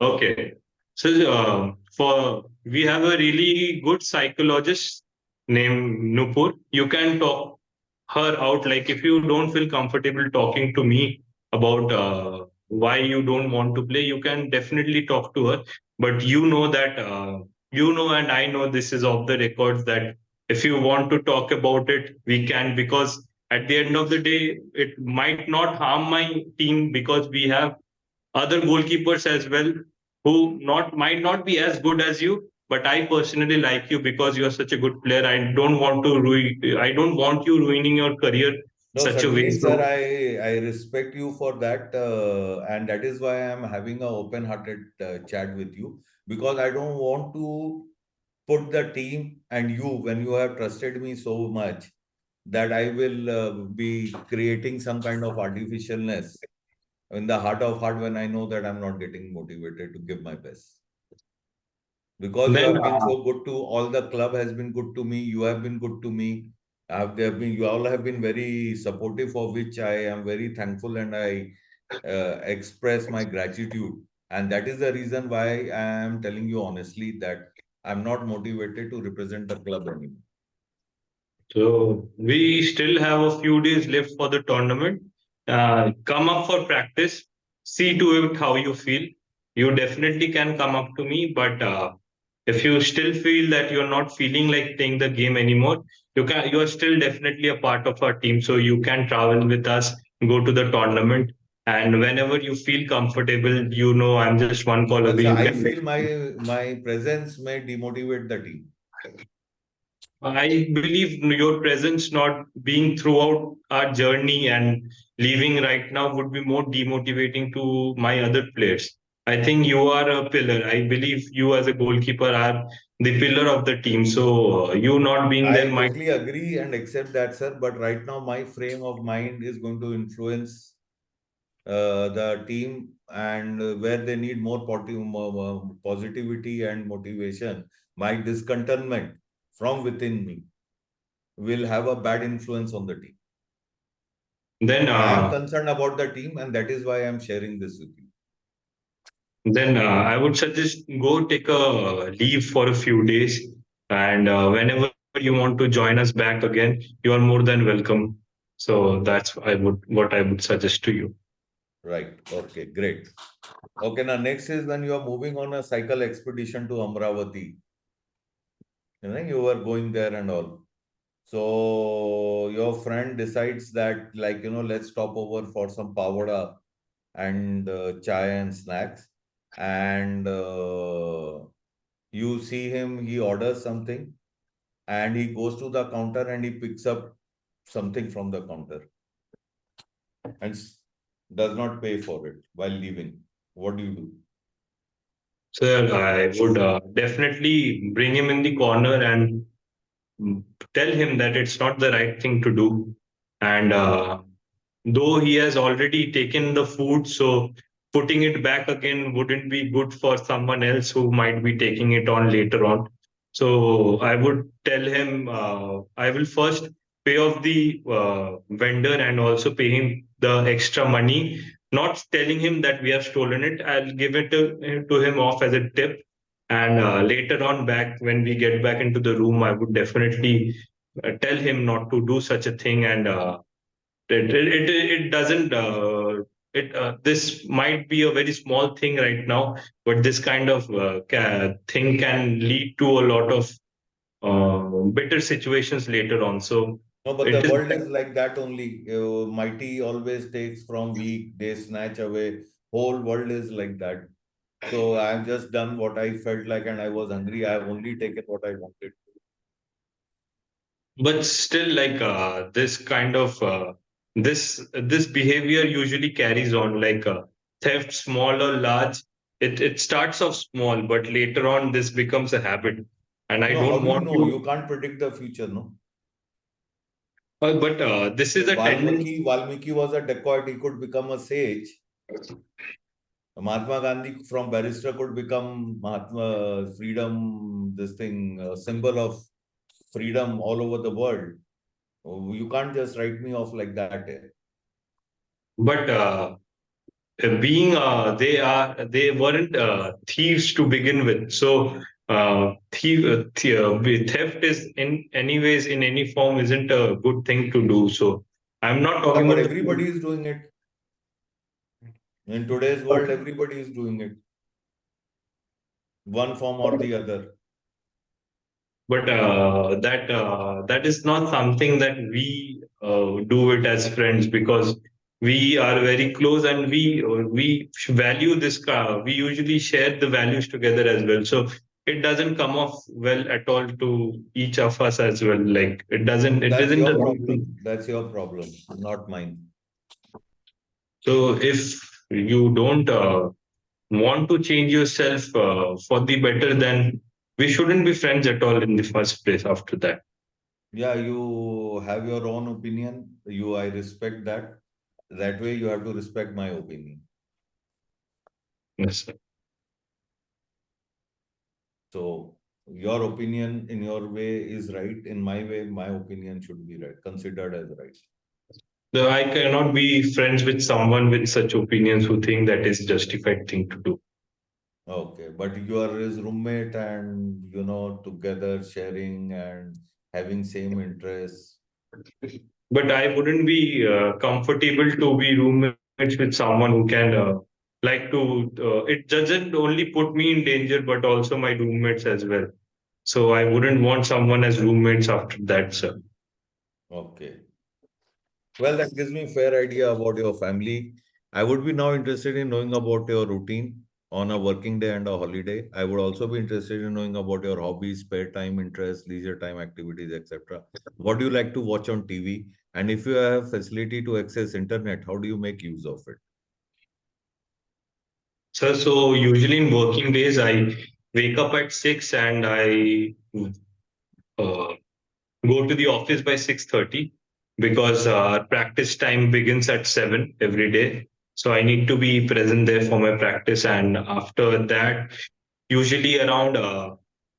Okay. So for we have a really good psychologist named Nupur. You can talk her out. Like if you don't feel comfortable talking to me about why you don't want to play, you can definitely talk to her. But you know that and I know this is off the records that If you want to talk about it, we can, because at the end of the day, it might not harm my team because we have other goalkeepers as well who not might not be as good as you, but I personally like you because you are such a good player. I don't want you ruining your career No, such a way. certainly, sir, So I respect you for that. And that is why I'm having an open-hearted chat with you, because I don't want to put the team and you, when you have trusted me so much, that I will be creating some kind of artificialness in the heart of heart when I know that I'm not getting motivated to give my best. Because you then have been so good to all the club has been good to me. You have been good to me. You all have been very supportive, for which I am very thankful, and I express my gratitude. And that is the reason why I am telling you honestly that I'm not motivated to represent the club anymore. So we still have a few days left for the tournament. Come up for practice. See to it how you feel. You definitely can come up to me, but if you still feel that you're not feeling like playing the game anymore, you are still definitely a part of our team. So you can travel with us, go to the tournament, and whenever you feel comfortable, I'm just one call But away. sir, You I can. feel my presence may demotivate the team. I believe your presence not being throughout our journey and leaving right now would be more demotivating to my other players. I think you are a pillar. I believe you as a goalkeeper are the pillar of the team. So you not being there I might. totally agree and accept that, sir. But right now, my frame of mind is going to influence the team, and where they need more positivity and motivation. My discontentment from within me will have a bad influence on the team. Then And I am concerned about the team, and that is why I am sharing this with you. I would suggest go take a leave for a few days, and whenever you want to join us back again, you are more than welcome. So that's what I would suggest to you. Right. Okay, great. Okay, now next is when you are moving on a cycle expedition to Amravati. You were going there and all. So your friend decides that, let's stop over for some pavada and chai and snacks. And you see him, he orders something, and he goes to the counter and he picks up something from the counter and does not pay for it while leaving. What do you do? Sir, I would definitely bring him in the corner and tell him that it's not the right thing to do. And though he has already taken the food, so putting it back again wouldn't be good for someone else who might be taking it on later on. So I would tell him I will first pay off the vendor and also pay him the extra money, not telling him that we have stolen it. I'll give it to him off as a tip. And later on, back when we get back into the room, I would definitely tell him not to do such a thing. And it doesn't. This might be a very small thing right now, but this kind of thing can lead to a lot of bitter situations later on. So No, but the it is. world is like that only. Mighty always takes from weak, they snatch away. Whole world is like that. So I've just done what I felt like, and I was hungry. I've only taken what I wanted. But still, like this kind of this behavior usually carries on, like theft, small or large. It starts off small, but later on this becomes a habit, and I No, how don't do you want know? You you. can't predict the future, no? But this is a tendency. Valmiki was a dacoit. He could become a sage. Mahatma Gandhi from barrister could become Mahatma freedom, this thing, symbol of freedom all over the world. You can't just write me off like that. But being they weren't thieves to begin with, so theft is in anyways in any form isn't a good thing to do. So I'm not Yeah, talking but about. everybody is doing it. In today's world, everybody is doing it. One form or the other. But that is not something that we do it as friends, because we are very close and we value this. We usually share the values together as well. So it doesn't come off well at all to each of us as well. Like it doesn't. It That's doesn't. your problem. That's your problem, not mine. So if you don't want to change yourself for the better, then we shouldn't be friends at all in the first place after that. Yeah, you have your own opinion. I respect that. That way, you have to respect my opinion. Yes, sir. So your opinion in your way is right. In my way, my opinion should be right, considered as right. So I cannot be friends with someone with such opinions who think that is justified thing to do. Okay, but you are his roommate and together sharing and having same interests. But I wouldn't be comfortable to be roommates with someone who can like to. It doesn't only put me in danger, but also my roommates as well. So I wouldn't want someone as roommates after that, sir. Okay. Well, that gives me a fair idea about your family. I would be now interested in knowing about your routine on a working day and a holiday. I would also be interested in knowing about your hobbies, spare time, interests, leisure time activities, etc. What do you like to watch on TV? And if you have facility to access internet, how do you make use of it? So usually in working days, I wake up at 6 and I uh, go to the office by 6:30, because practice time begins at 7 every day. So I need to be present there for my practice. And after that, usually around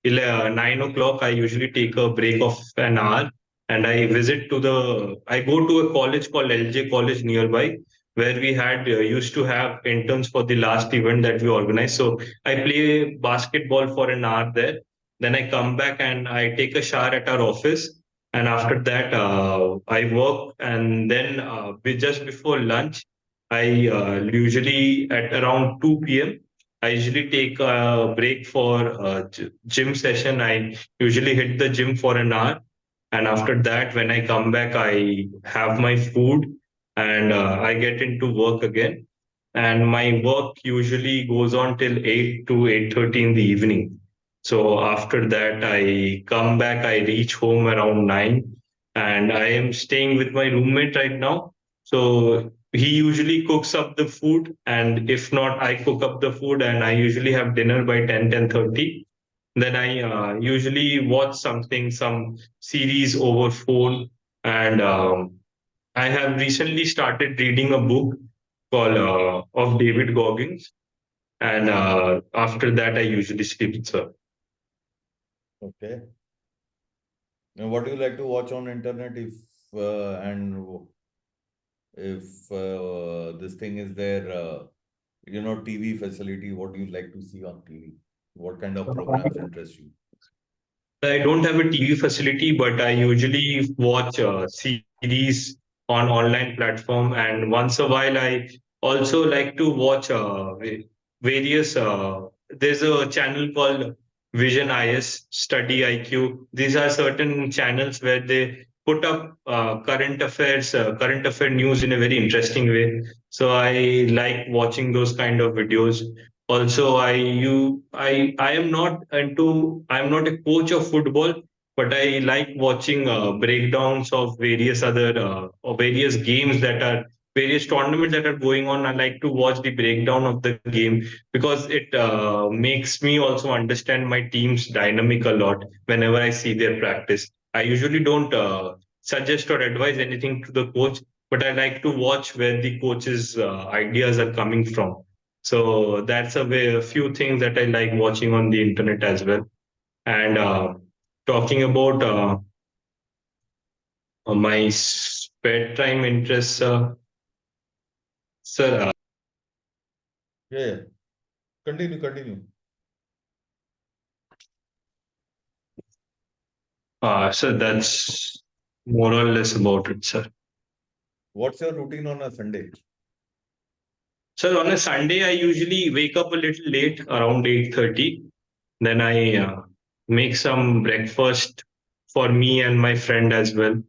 9 o'clock, I usually take a break of an hour, and I go to a college called LJ College nearby, where we had used to have interns for the last event that we organized. So I play basketball for an hour there. Then I come back and I take a shower at our office. And after that, I work. And then just before lunch, I usually at around 2 p.m. I usually take a break for a gym session. I usually hit the gym for an hour. And after that, when I come back, I have my food and I get into work again. And my work usually goes on till 8 to 8:30 in the evening. So after that, I come back, I reach home around 9, and I am staying with my roommate right now. So he usually cooks up the food, and if not, I cook up the food, and I usually have dinner by 10:30. Then I usually watch some series over phone, and I have recently started reading a book called of David Goggins, and after that I usually sleep, sir. Okay. And what do you like to watch on internet if this thing is there, TV facility, what do you like to see on TV? What kind of programs interest you? I don't have a TV facility, but I usually watch series on online platform, and once a while I also like to watch various. There's a channel called Vision IS, Study IQ. These are certain channels where they put up current affair news in a very interesting way. So I like watching those kind of videos. Also, I am not I'm not a coach of football, but I like watching breakdowns of various other or various games that are various tournaments that are going on. I like to watch the breakdown of the game, because it makes me also understand my team's dynamic a lot whenever I see their practice. I usually don't suggest or advise anything to the coach, but I like to watch where the coach's ideas are coming from. So that's a few things that I like watching on the internet as well. And talking about my spare time interests, sir. Yeah. Continue. So that's more or less about it, sir. What's your routine on a Sunday? So on a Sunday, I usually wake up a little late, around 8:30. Then I make some breakfast for me and my friend as well.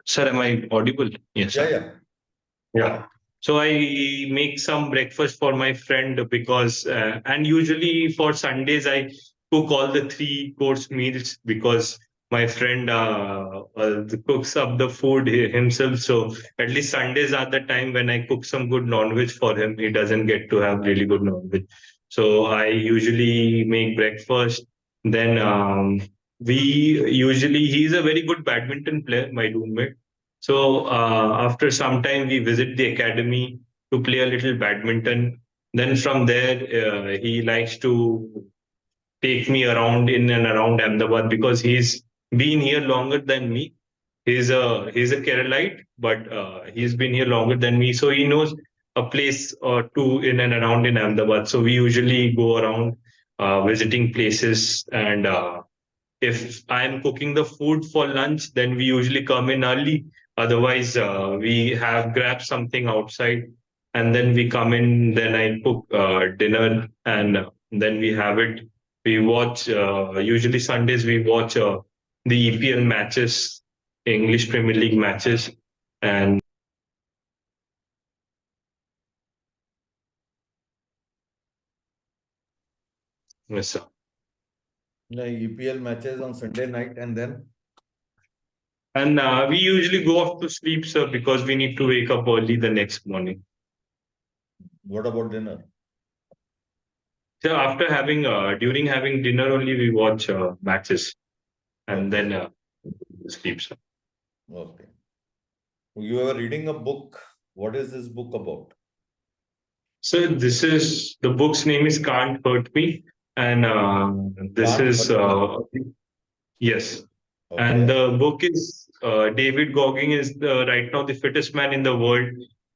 Sir, am I audible? Yes, Yeah, sir. yeah. Yeah. So I make some breakfast for my friend because, and usually for Sundays, I cook all the three-course meals because my friend cooks up the food himself. So at least Sundays are the time when I cook some good non-veg for him. He doesn't get to have really good non-veg. So I usually make breakfast. Then he's a very good badminton player, my roommate. So after some time, we visit the academy to play a little badminton. Then from there, he likes to take me around in and around Ahmedabad because he's been here longer than me. He's a Keralite, but he's been here longer than me, so he knows a place or two in and around in Ahmedabad. So we usually go around visiting places and. If I'm cooking the food for lunch, then we usually come in early. Otherwise, we have grabbed something outside and then we come in. Then I cook dinner and then we have it. We watch, usually Sundays, we watch the EPL matches, English Premier League matches. And yes, sir. The EPL matches on Sunday night, and then And we usually go off to sleep, sir, because we need to wake up early the next morning. what about dinner? So after during having dinner only, we watch matches and Okay. then sleep, sir. Okay. You were reading a book. What is this book about? So the book's name is Can't Hurt Me, and this Can't is Hurt Me. yes, and Okay. the book is David Gogging is right now the fittest man in the world,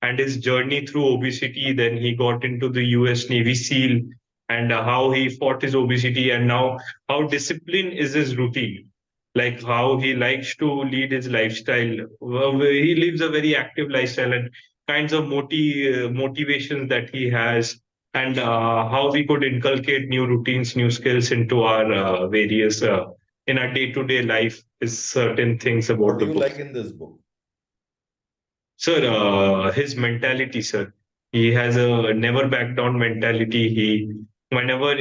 and his journey through obesity. Then he got into the U.S. Navy SEAL, and how he fought his obesity, and now how discipline is his routine, like how he likes to lead his lifestyle. Well, he lives a very active lifestyle, and kinds of motivations that he has, and how we could inculcate new routines, new skills into our various. In our day-to-day life is certain things What about do the you book. like in this book? Sir, his mentality, sir. He has a never back down mentality. Whenever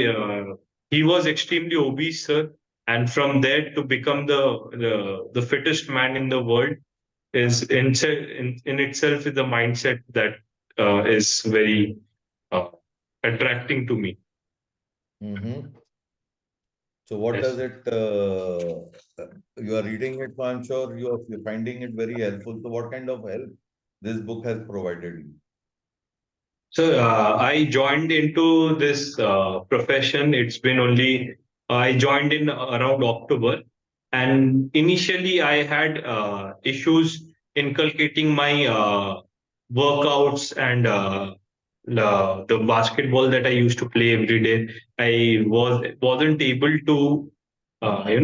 he was extremely obese, sir, and from there to become the fittest man in the world is in itself is a mindset that is very uh, attracting to me. Mm-hmm. So what Yes. does it, you are reading it, so I'm sure you're finding it very helpful. So what kind of help this book has provided you? So I joined into this profession. It's been only I joined in around October, and initially I had issues inculcating my workouts and the basketball that I used to play every day. I wasn't able to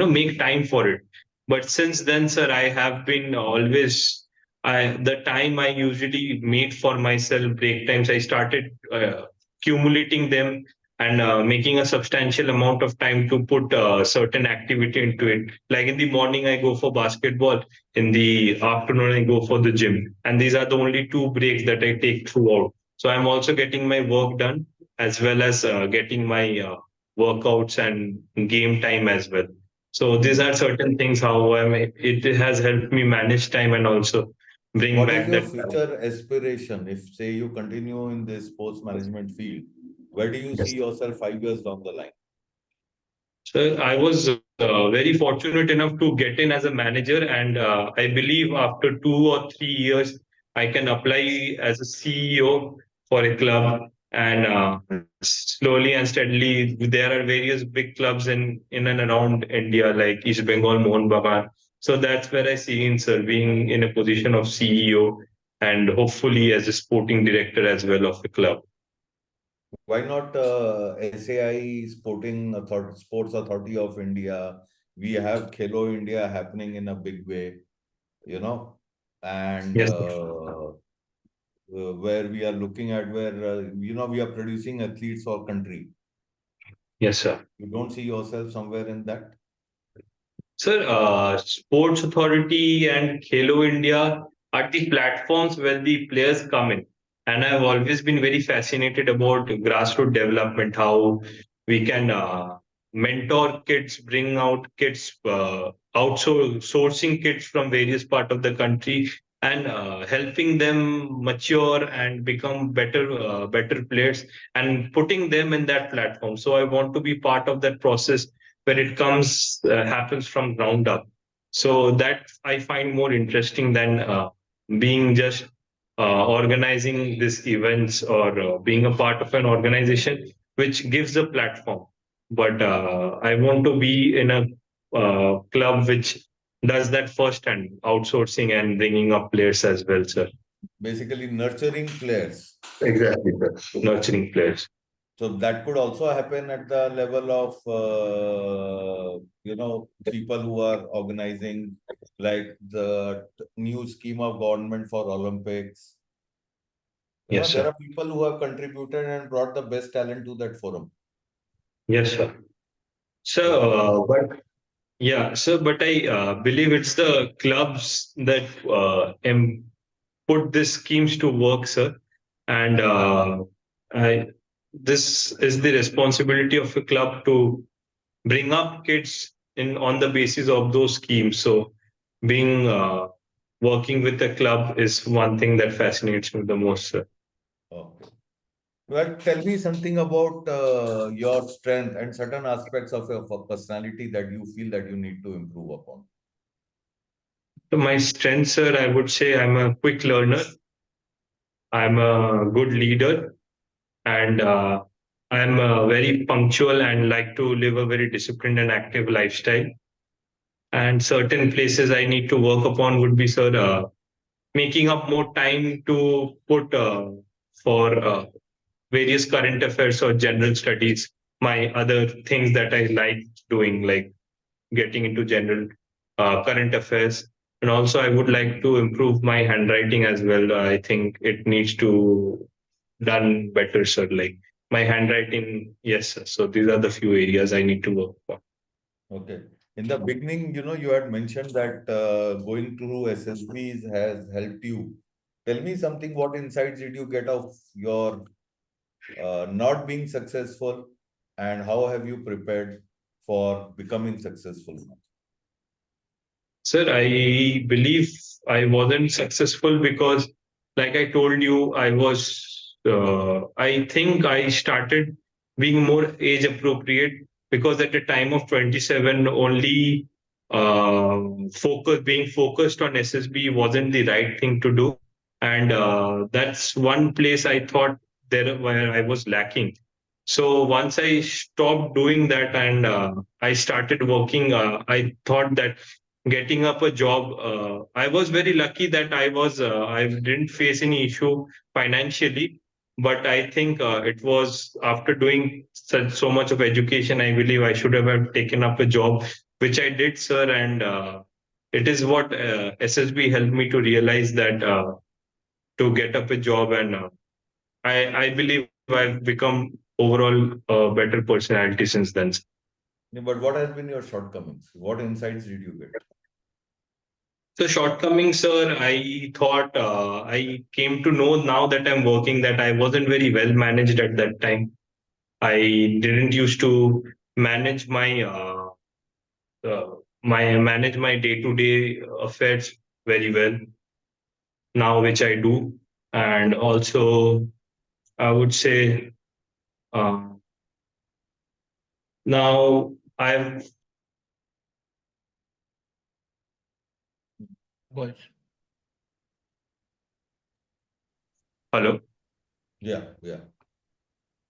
make time for it. But since then, sir, I have been always the time I usually made for myself break times, I started accumulating them and making a substantial amount of time to put certain activity into it. Like in the morning, I go for basketball. In the afternoon, I go for the gym. And these are the only two breaks that I take throughout. So I'm also getting my work done as well as getting my workouts and game time as well. So these are certain things how it has helped me manage time and also bring What is back your that. future aspiration? If say you continue in this sports management field, where do you see Yes. yourself 5 years down the line? So I was very fortunate enough to get in as a manager, and I believe after 2 or 3 years, I can apply as a CEO for a club. And slowly and steadily, there are various big clubs in and around India, like East Bengal, Mohun Bagan. So that's where I see in serving in a position of CEO and hopefully as a sporting director as well of the club. Why not SAI Sports Authority of India? We have Khelo India happening in a big way, you know, and Yes. where we are looking at where we are producing athletes for country. Yes, sir. You don't see yourself somewhere in that? Sir, Sports Authority and Khelo India are the platforms where the players come in. And I've always been very fascinated about grassroots development, how we can mentor kids, bring out kids, outsourcing kids from various parts of the country, and helping them mature and become better players, and putting them in that platform. So I want to be part of that process where it comes happens from ground up. So that I find more interesting than being just organizing these events, or being a part of an organization which gives a platform. But I want to be in a club which does that firsthand, outsourcing and bringing up players as well, sir. Basically nurturing players. Exactly, sir. Nurturing players. So that could also happen at the level of, people who are organizing like the new scheme of government for Olympics. Yes, there sir. are people who have contributed and brought the best talent to that forum. Yes, sir. So, but yeah, sir, but I believe it's the clubs that put these schemes to work, sir. And this is the responsibility of a club to bring up kids in on the basis of those schemes. So, being working with a club is one thing that fascinates me the most, sir. Okay. Well, tell me something about your strength and certain aspects of your personality that you feel that you need to improve upon. So my strength, sir, I would say I'm a quick learner. I'm a good leader, and I'm very punctual and like to live a very disciplined and active lifestyle. And certain places I need to work upon would be, sir, making up more time to put for various current affairs or general studies. My other things that I like doing, like getting into general current affairs. And also, I would like to improve my handwriting as well. I think it needs to done better, sir. Like my handwriting, yes, sir. So these are the few areas I need to work on. Okay. In the beginning, you had mentioned that going through SSBs has helped you. Tell me something, what insights did you get of your not being successful, and how have you prepared for becoming successful? Sir, I believe I wasn't successful because, like I told you, I think I started being more age appropriate, because at the time of 27, only being focused on SSB wasn't the right thing to do. And that's one place I thought there where I was lacking. So once I stopped doing that, and I started working, I thought that getting up a job, I was very lucky that I didn't face any issue financially. But I think it was after doing so much of education, I believe I should have taken up a job, which I did, sir. And it is what SSB helped me to realize that to get up a job. And I believe I've become overall a better personality since then. But what has been your shortcomings? What insights did you get? So shortcomings, sir, I thought I came to know now that I'm working that I wasn't very well managed at that time. I didn't used to manage my day-to-day affairs very well now, which I do. And also, I would say uh, now I've Boys. hello. Yeah.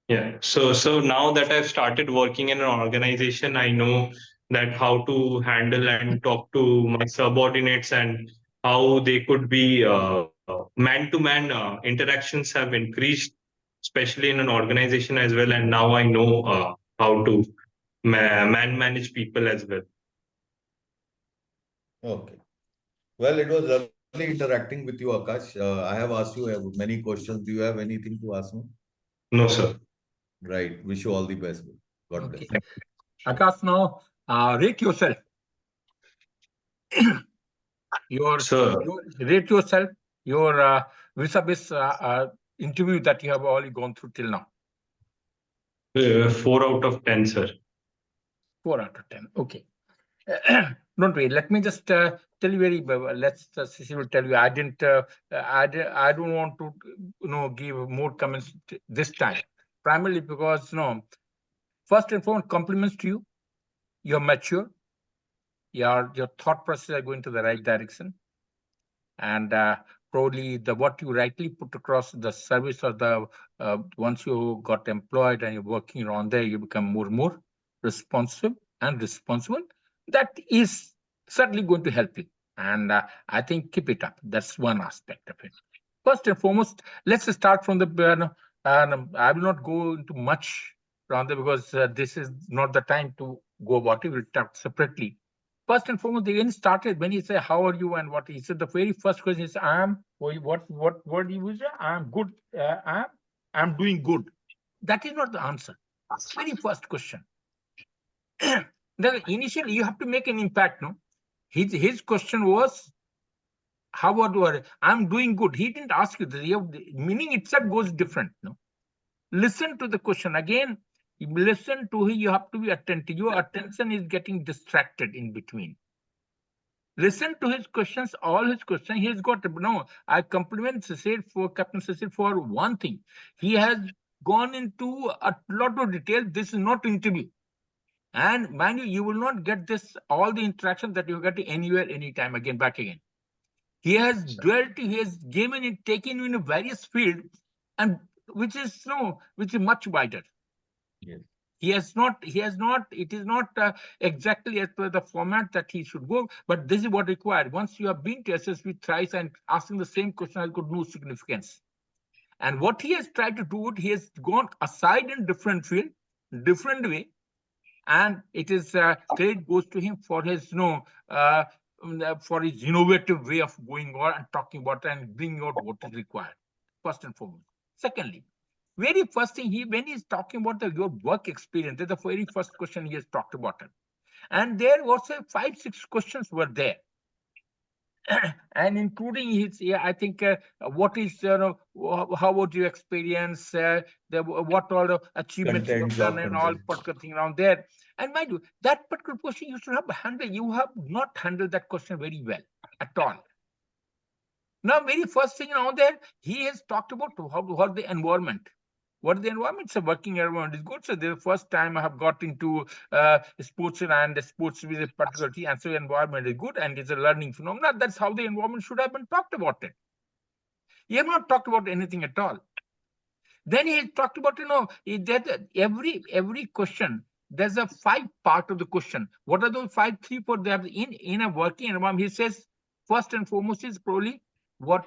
Yeah. So now that I've started working in an organization, I know that how to handle and talk to my subordinates, and how they could be man-to-man interactions have increased, especially in an organization as well. And now I know how to manage people as well. Okay. Well, it was lovely interacting with you, Akash. I have asked you many questions. Do you have anything to ask me? No, sir. Right. Wish you all the best. God Okay. bless. Akash, now rate yourself. Rate yourself, your vis-a-vis interview that you have already gone through till now. 4 out of 10, sir. 4 out of 10. Okay. Don't worry. Let me just tell you very. Let's Cecil tell you. I don't want to give more comments this time. Primarily because first and foremost, compliments to you. You're mature. Your thought process are going to the right direction, and probably what you rightly put across the service or the once you got employed and you're working around there, you become more and more responsive and responsible. That is certainly going to help you, and I think keep it up. That's one aspect of it. First and foremost, let's start from the. I will not go into much around there because this is not the time to go about it. We'll talk separately. First and foremost, they even started when he said, "How are you?" and what he said. The very first question is, "I'm." What word you use? "I'm good." I'm doing good. That is not the answer. Very first question. Then initially you have to make an impact. No, his question was, "How about you?" "I'm doing good." He didn't ask you. The meaning itself goes different. No, listen to the question again. Listen to it. You have to be attentive. Your attention is getting distracted in between. Listen to his questions, all his questions. He's got I compliment Cecil for Captain Cecil for one thing. He has gone into a lot of detail. This is not interview. And mind you, you will not get this, all the interaction that you get anywhere, anytime, again, back again. He has dwelt, he has given it, taken you in a various field, and which is much wider. Yes. It is not exactly as per the format that he should go, but this is what required. Once you have been to SSB thrice and asking the same question has got no significance. And what he has tried to do, he has gone aside in different field, different way, and it is credit goes to him for his for his innovative way of going on and talking about and bringing out what is required, first and foremost. Secondly, very first thing, when he's talking about your work experience, that's the very first question he has talked about it. And there was 5-6 questions were there. And including his, I think, what is, how about your experience, what all the achievements you have done and all particular thing around there. And mind you, that particular question you should have handled. You have not handled that question very well at all. Now, very first thing around there, he has talked about how the environment. What is the environment? It's a working environment is good. So the first time I have got into sports and sports with a particular team, and so environment is good and it's a learning phenomenon. That's how the environment should have been talked about it. You have not talked about anything at all. Then he talked about, that every question, there's a 5 part of the question. What are those 5, 3, 4? They have in a working environment. He says, first and foremost is probably what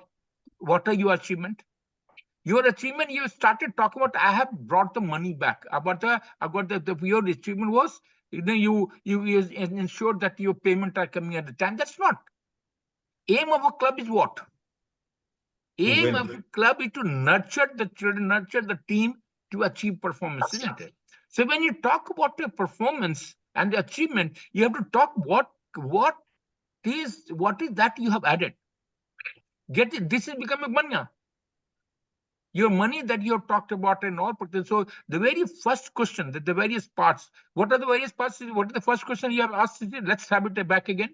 are your achievement? Your achievement, you started talking about, I have brought the money back. Your achievement was, you ensured that your payment are coming at the time. That's not. Aim of a club is what? Aim of a club is to nurture the children, nurture the team to achieve performance, isn't it? So when you talk about your performance and the achievement, you have to talk what is that you have added. Get it? This is becoming money. Your money that you have talked about and all. So the very first question, the various parts, what are the various parts? What is the first question you have asked? Let's have it back again.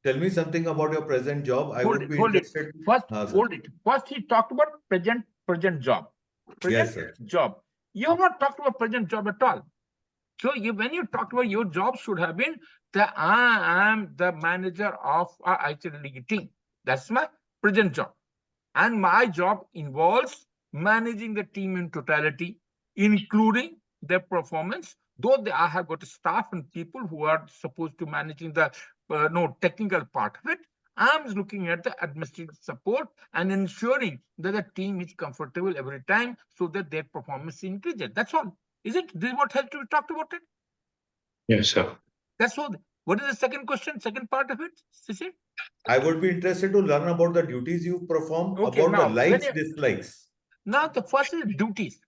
Tell me something about your present job. I would be interested. Hold it. First, he talked about present job. Job. You have not talked about present job at all. So when you talk about your job, should have been I am the manager of a ICT league team. That's my present job, and my job involves managing the team in totality, including their performance. Though I have got staff and people who are supposed to managing the technical part of it, I'm looking at the administrative support and ensuring that the team is comfortable every time so that their performance increases. That's all. Is it? This is what has to be talked about it? Yes, sir. That's all. What is the second question, second part of it, Cecil? I would be interested to learn about the duties you perform, about the likes, dislikes. Now, the first is duties.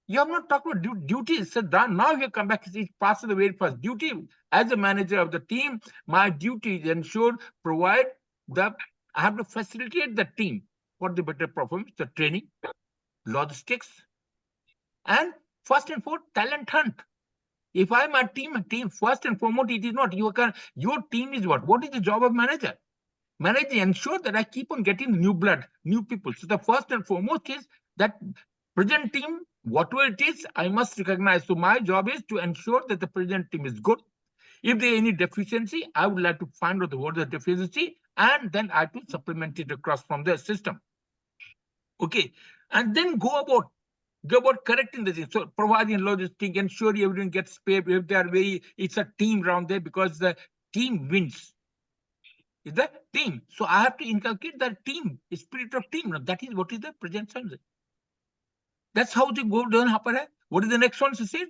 You have not talked about duties. So now you come back, it's part of the very first duty. As a manager of the team, my duty is ensure, provide I have to facilitate the team for the better performance, the training, logistics, and first and foremost, talent hunt. If I'm a team, first and foremost, it is not your team is what? What is the job of manager? Manager ensure that I keep on getting new blood, new people. So the first and foremost is that present team, whatever it is, I must recognize. So my job is to ensure that the present team is good. If there is any deficiency, I would like to find out what is the deficiency, and then I have to supplement it across from the system. Okay, and then go about correcting the thing. So providing logistics, ensure everyone gets paid. If they are it's a team around there, because the team wins. Is the team. So I have to inculcate the team, spirit of team. Now, that is what is the present sense. That's how they go down. What is the next one, Cecil?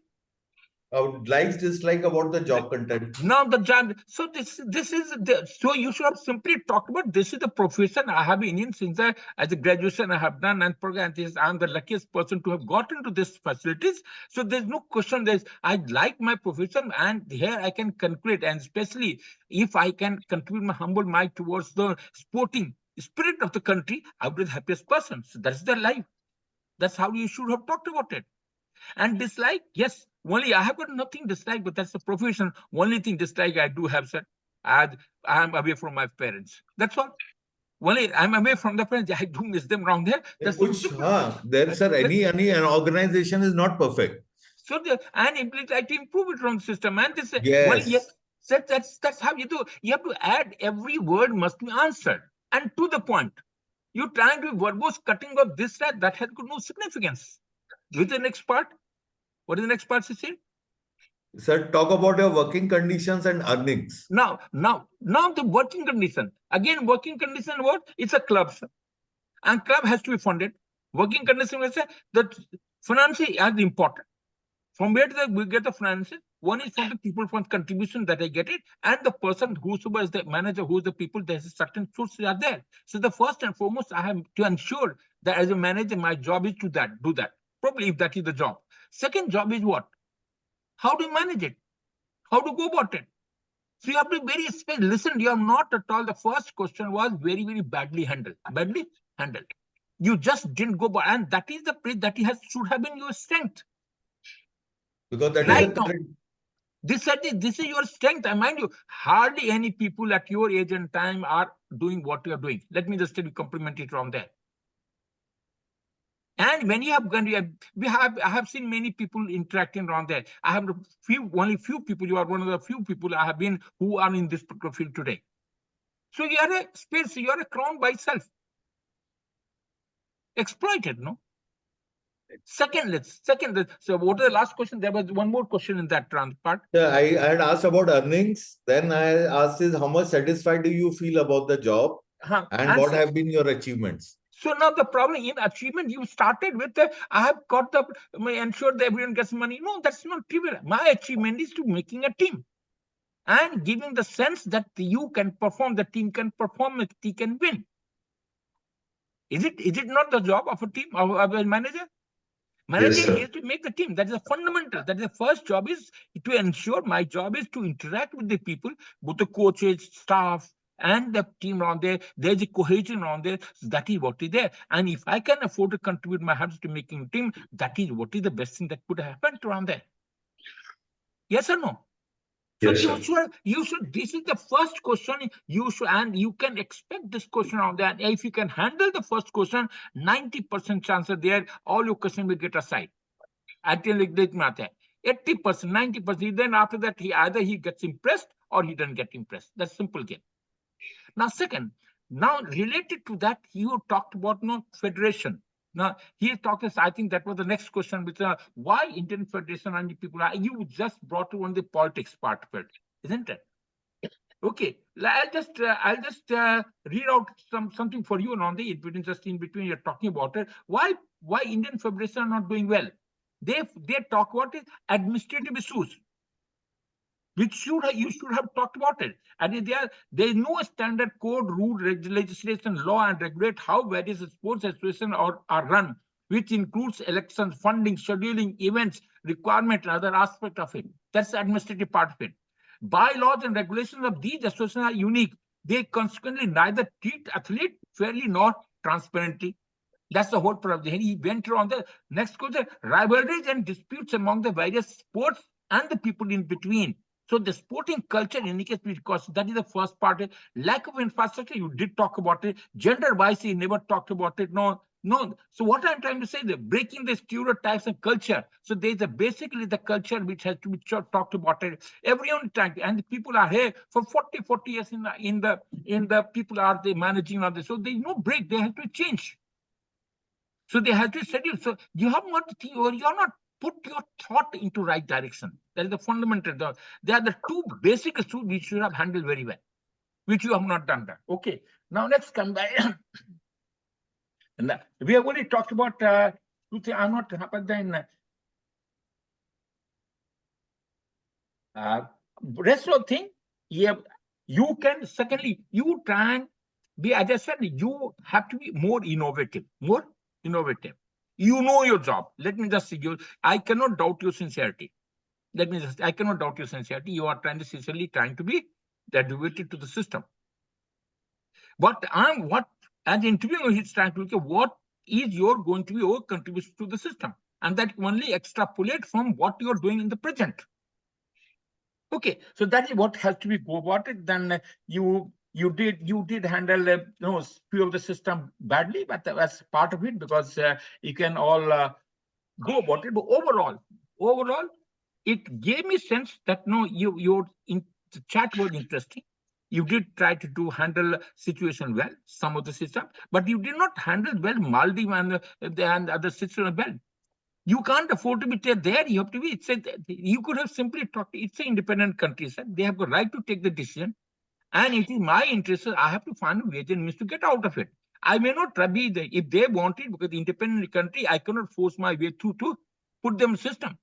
Likes, dislike about the job content. Now the job. So this is so you should have simply talked about this is the profession I have been in since as a graduation I have done, and program this. I'm the luckiest person to have gotten to this facilities. So there's no question. I like my profession, and here I can conclude, and especially if I can contribute my humble mind towards the sporting spirit of the country, I would be the happiest person. So that's the life. That's how you should have talked about it. And dislike, yes, only I have got nothing dislike, but that's the profession. Only thing dislike I do have, sir, I am away from my parents. That's all. Only I'm away from the parents. I do miss them around there. That's sir, any organization is not perfect. So and try to improve it from the system. And this yes, that's how you do. You have to add every word must be answered and to the point. You trying to verbose cutting of this that has got no significance. With the next part, what is the next part, Cecil? Sir, talk about your working conditions and earnings. Now the working condition. Again, working condition what? It's a club, sir. And club has to be funded. Working condition is that financing is important. From where do we get the finances? One is from the people from contribution that I get it, and the person whosoever is the manager, who's the people, there's a certain sources are there. So the first and foremost, I have to ensure that as a manager, my job is to do that. Probably if that is the job. Second job is what? How do you manage it? How to go about it? So you have to be very specific. Listen, you are not at all. The first question was very, very badly handled. Badly handled. You just didn't go by, and that is the place that should have been your strength. Because that right now, this is your strength. I mind you, hardly any people at your age and time are doing what you are doing. Let me just tell you, compliment it from there. And when you have gone, I have seen many people interacting around there. I have only few people. You are one of the few people I have been who are in this particular field today. So you are a space. You are a crown by itself. Exploited, no? Second. So what is the last question? There was one more question in that part. Yeah, I had asked about earnings. Then I asked is how much satisfied do you feel about the job, and what have been your achievements? So now the problem in achievement, you started with I have got ensure that everyone gets money. No, that's not trivial. My achievement is to making a team and giving the sense that you can perform, the team can perform, the team can win. Is it not the job of a team, of a manager? Manager is to make the team. That is a fundamental. That is the first job is to ensure. My job is to interact with the people, both the coaches, staff, and the team around there. There's a cohesion around there. So that is what is there. And if I can afford to contribute my hands to making a team, that is what is the best thing that could happen around there. Yes or no? So yes, you should. This is the first question. You should, and you can expect this question on that. If you can handle the first question, 90% chance are there. All your question will get aside. Until 80%, 90%. Then after that, either he gets impressed or he doesn't get impressed. That's simple game. Now, second, now related to that, you talked about federation. Now, he talked, I think that was the next question, which why Indian Federation and people are, you just brought to one the politics part of it, isn't it? Okay, I'll just read out something for you on the in between you're talking about it. Why Indian Federation are not doing well? They talk about it, administrative issues, which you should have talked about it. And there is no standard code, rule, legislation, law, and regulate how various sports associations are run which includes elections, funding, scheduling, events, requirement, and other aspects of it. That's the administrative part of it. Bylaws and regulations of these associations are unique. They consequently neither treat athlete fairly nor transparently. That's the whole problem. He went on the next question, rivalries and disputes among the various sports and the people in between. So the sporting culture indicates, because that is the first part. Lack of infrastructure, you did talk about it. Gender-wise, he never talked about it. No. So what I'm trying to say is breaking the stereotypes of culture. So there's basically the culture which has to be talked about it. Everyone trying, and the people are here for 40 years in the people are they managing on this. So there's no break. They have to change. So they have to schedule. So you have not think, or you are not put your thought into right direction. That is the fundamental. They are the two basic issues which you should have handled very well, which you have not done that. Okay. Now let's come back. And we have already talked about two things. I'm not, but then rest of the thing, you can. Secondly, you try and be, as I said, you have to be more innovative. You know your job. Let me just say, I cannot doubt your sincerity. I cannot doubt your sincerity. You are sincerely trying to be devoted to the system. But as the interviewer, he's trying to look at what is going to be your contribution to the system, and that only extrapolate from what you're doing in the present. Okay, so that is what has to be go about it. Then you did handle few of the system badly, but that's part of it, because you can all go about it. But overall, it gave me sense that your the chat was interesting. You did try to handle situation well, some of the system, but you did not handle well Maldives and other systems well. You can't afford to be there. You have to be. You could have simply talked. It's an independent country, sir. They have the right to take the decision, and it is my interest. I have to find a ways and means to get out of it. I may not be there if they want it, because the independent country, I cannot force my way through to put them in the system.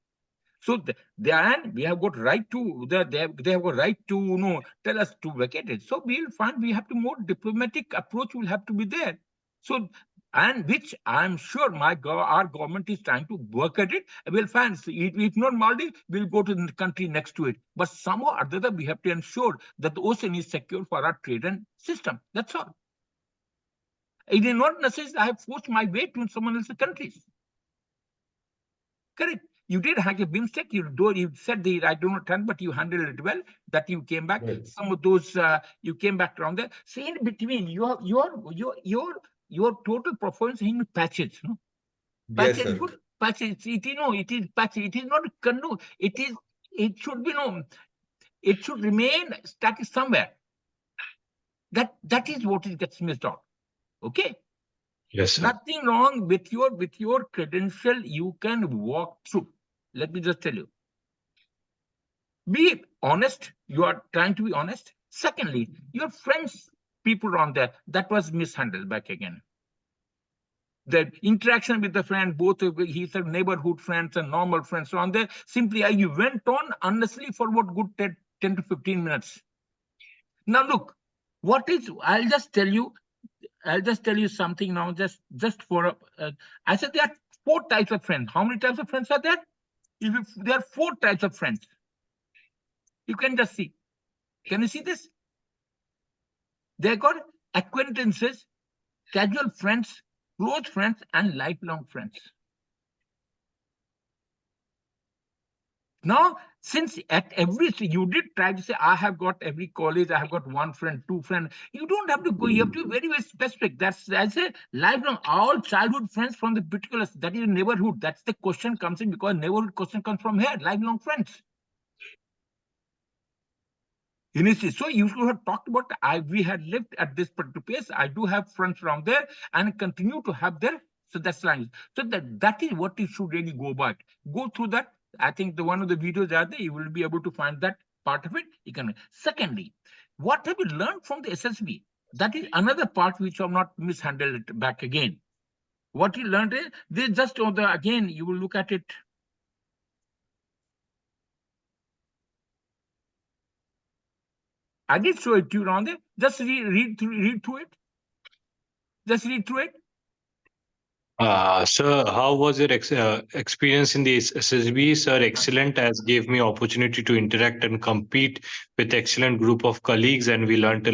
So we have got right to they have got right to tell us to vacate it. So we'll find we have to more diplomatic approach will have to be there. So, and which I'm sure our government is trying to work at it. We'll find, if not Maldives, we'll go to the country next to it. But somehow or other, we have to ensure that the ocean is secure for our trade and system. That's all. It is not necessary I have forced my way to someone else's countries. Correct. You did have a BIMSTEC. You said I do not turn, but you handled it well. That you came back. Right. Some of those you came back around there. So in between, your total performance in patches. No? Yes, sir. Patches. It is patches. It is not canoe. It should be It should remain static somewhere. That is what it gets missed out. Okay. Yes, sir. Nothing wrong with your credential. You can walk through. Let me just tell you. Be honest. You are trying to be honest. Secondly, your friends, people around there, that was mishandled back again. The interaction with the friend, both he said neighborhood friends and normal friends around there, simply you went on unnecessarily for what good 10 to 15 minutes. Now look, I'll just tell you something now, just for I said there are 4 types of friends. How many types of friends are there? There are 4 types of friends. You can just see. Can you see this? They got acquaintances, casual friends, close friends, and lifelong friends. Now, since at you did try to say, I have got every college, I have got 1 friend, 2 friends. You don't have to go. You have to be very, very specific. That's a lifelong, all childhood friends from the particular, that is neighborhood. That's the question comes in, because neighborhood question comes from here, lifelong friends. So you should have talked about, we had lived at this particular place. I do have friends around there and continue to have there. So that's language. So that is what you should really go about. Go through that. I think one of the videos are there. You will be able to find that part of it. Secondly, what have you learned from the SSB? That is another part which I have not mishandled it back again. What you learned is this just again, you will look at it. I did show it to you around there. Just read through it. Just read through it. Sir, how was your experience in the SSB? Sir, excellent, as gave me opportunity to interact and compete with excellent group of colleagues, and we learned a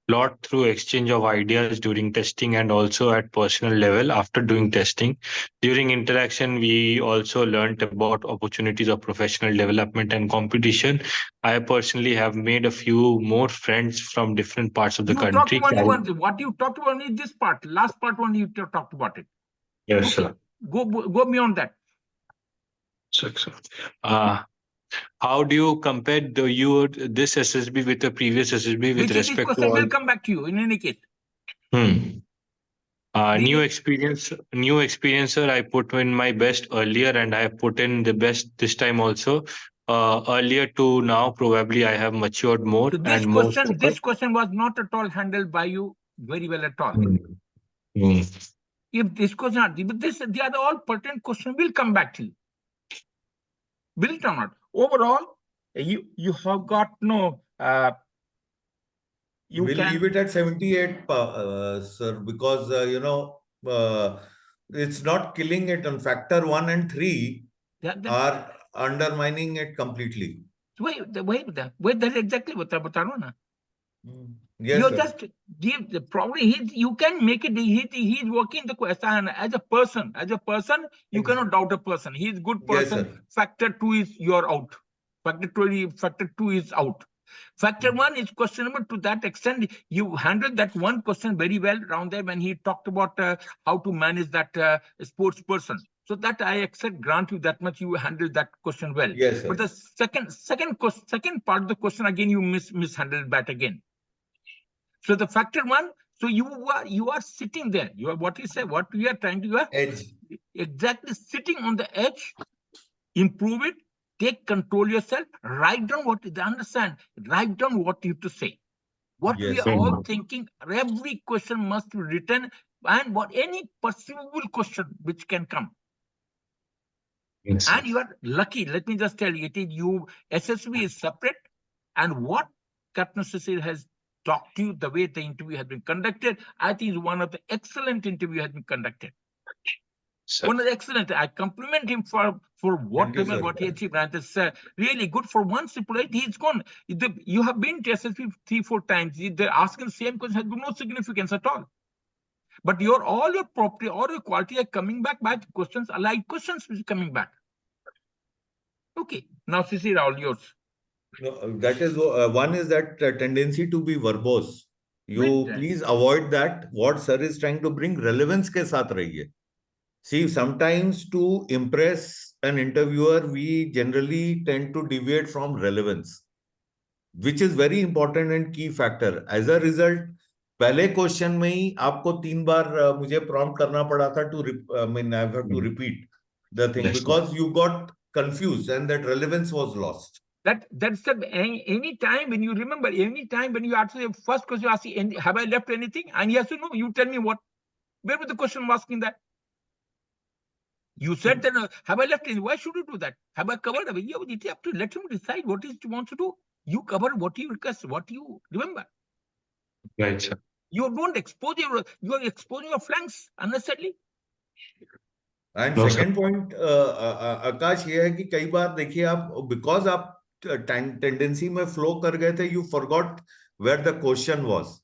lot through exchange of ideas during testing and also at personal level after doing testing. During interaction, we also learned about opportunities of professional development and competition. I personally have made a few more friends from different parts of the You talked country. only one thing. What you talked about is this part. Last part only you talked about it. Yes, Okay. sir. Go beyond that. Sir. How do you compare this SSB with the previous SSB with Which is this respect to question all? will come back to you in any case. New experience, sir. I put in my best earlier, and I have put in the best this time also. Earlier to now, probably I have matured more So and more focused. this question was not at all handled by you very well at all. If this question, but the other all pertinent question will come back to you. Will it or not? Overall, you have got no. We'll leave it at 78, sir, because it's not killing it on factor 1 and 3 are undermining it completely. Wait, that's exactly what I'm talking. Yes, you sir. just give the probably you can make it. He's working the question as a person. As a person, you cannot doubt a person. He's a good person. Yes, sir. Factor 2 is you're out. Factor 2 is out. Factor 1 is questionable to that extent. You handled that one question very well around there when he talked about how to manage that sports person. So that I accept, grant you that much. You handled that question well. Yes, sir. But the second part of the question again you mishandled that again. So the factor 1. So you are sitting there. You are what you say. What we are trying to do. Edge. Exactly sitting on the edge. Improve it. Take control yourself. Write down what you understand. Write down what you have to say. What we are all thinking. Every question must be written, and what any perceivable question which can come. Yes. And you are lucky. Let me just tell you, SSB is separate, and what Katnasasir has talked to you, the way the interview has been conducted, I think is one of the excellent interview has been conducted. Sir. One of the excellent. I compliment him for whatever what he achieved. And it's really good for one stipulate. He's gone. You have been to SSB 3-4 times. They're asking the same question has no significance at all. But all your property, all your quality are coming back by questions, allied questions which are coming back. Okay. Now, Sisir, all yours. No, that is one is that tendency to be verbose. You please avoid that. What sir is trying to bring relevance ke saath rahiye. See, sometimes to impress an interviewer, we generally tend to deviate from relevance, which is very important and key factor. As a result, पहले question में ही आपको 3 बार मुझे prompt करना पड़ा था to I have to repeat the thing because you got confused and that relevance was lost. That's any time when you remember, any time when you answer the first question, you ask, have I left anything? And he has to know, you tell me what. Where was the question asking that? You said that, have I left anything? Why should you do that? Have I covered? You have to let him decide what he wants to do. You cover what you request, what you remember. Right, sir. You don't expose you are exposing your flanks unnecessarily. And second point, Akash, ये है कि कई बार देखिए आप because आप tendency में flow कर गए थे, you forgot where the question was,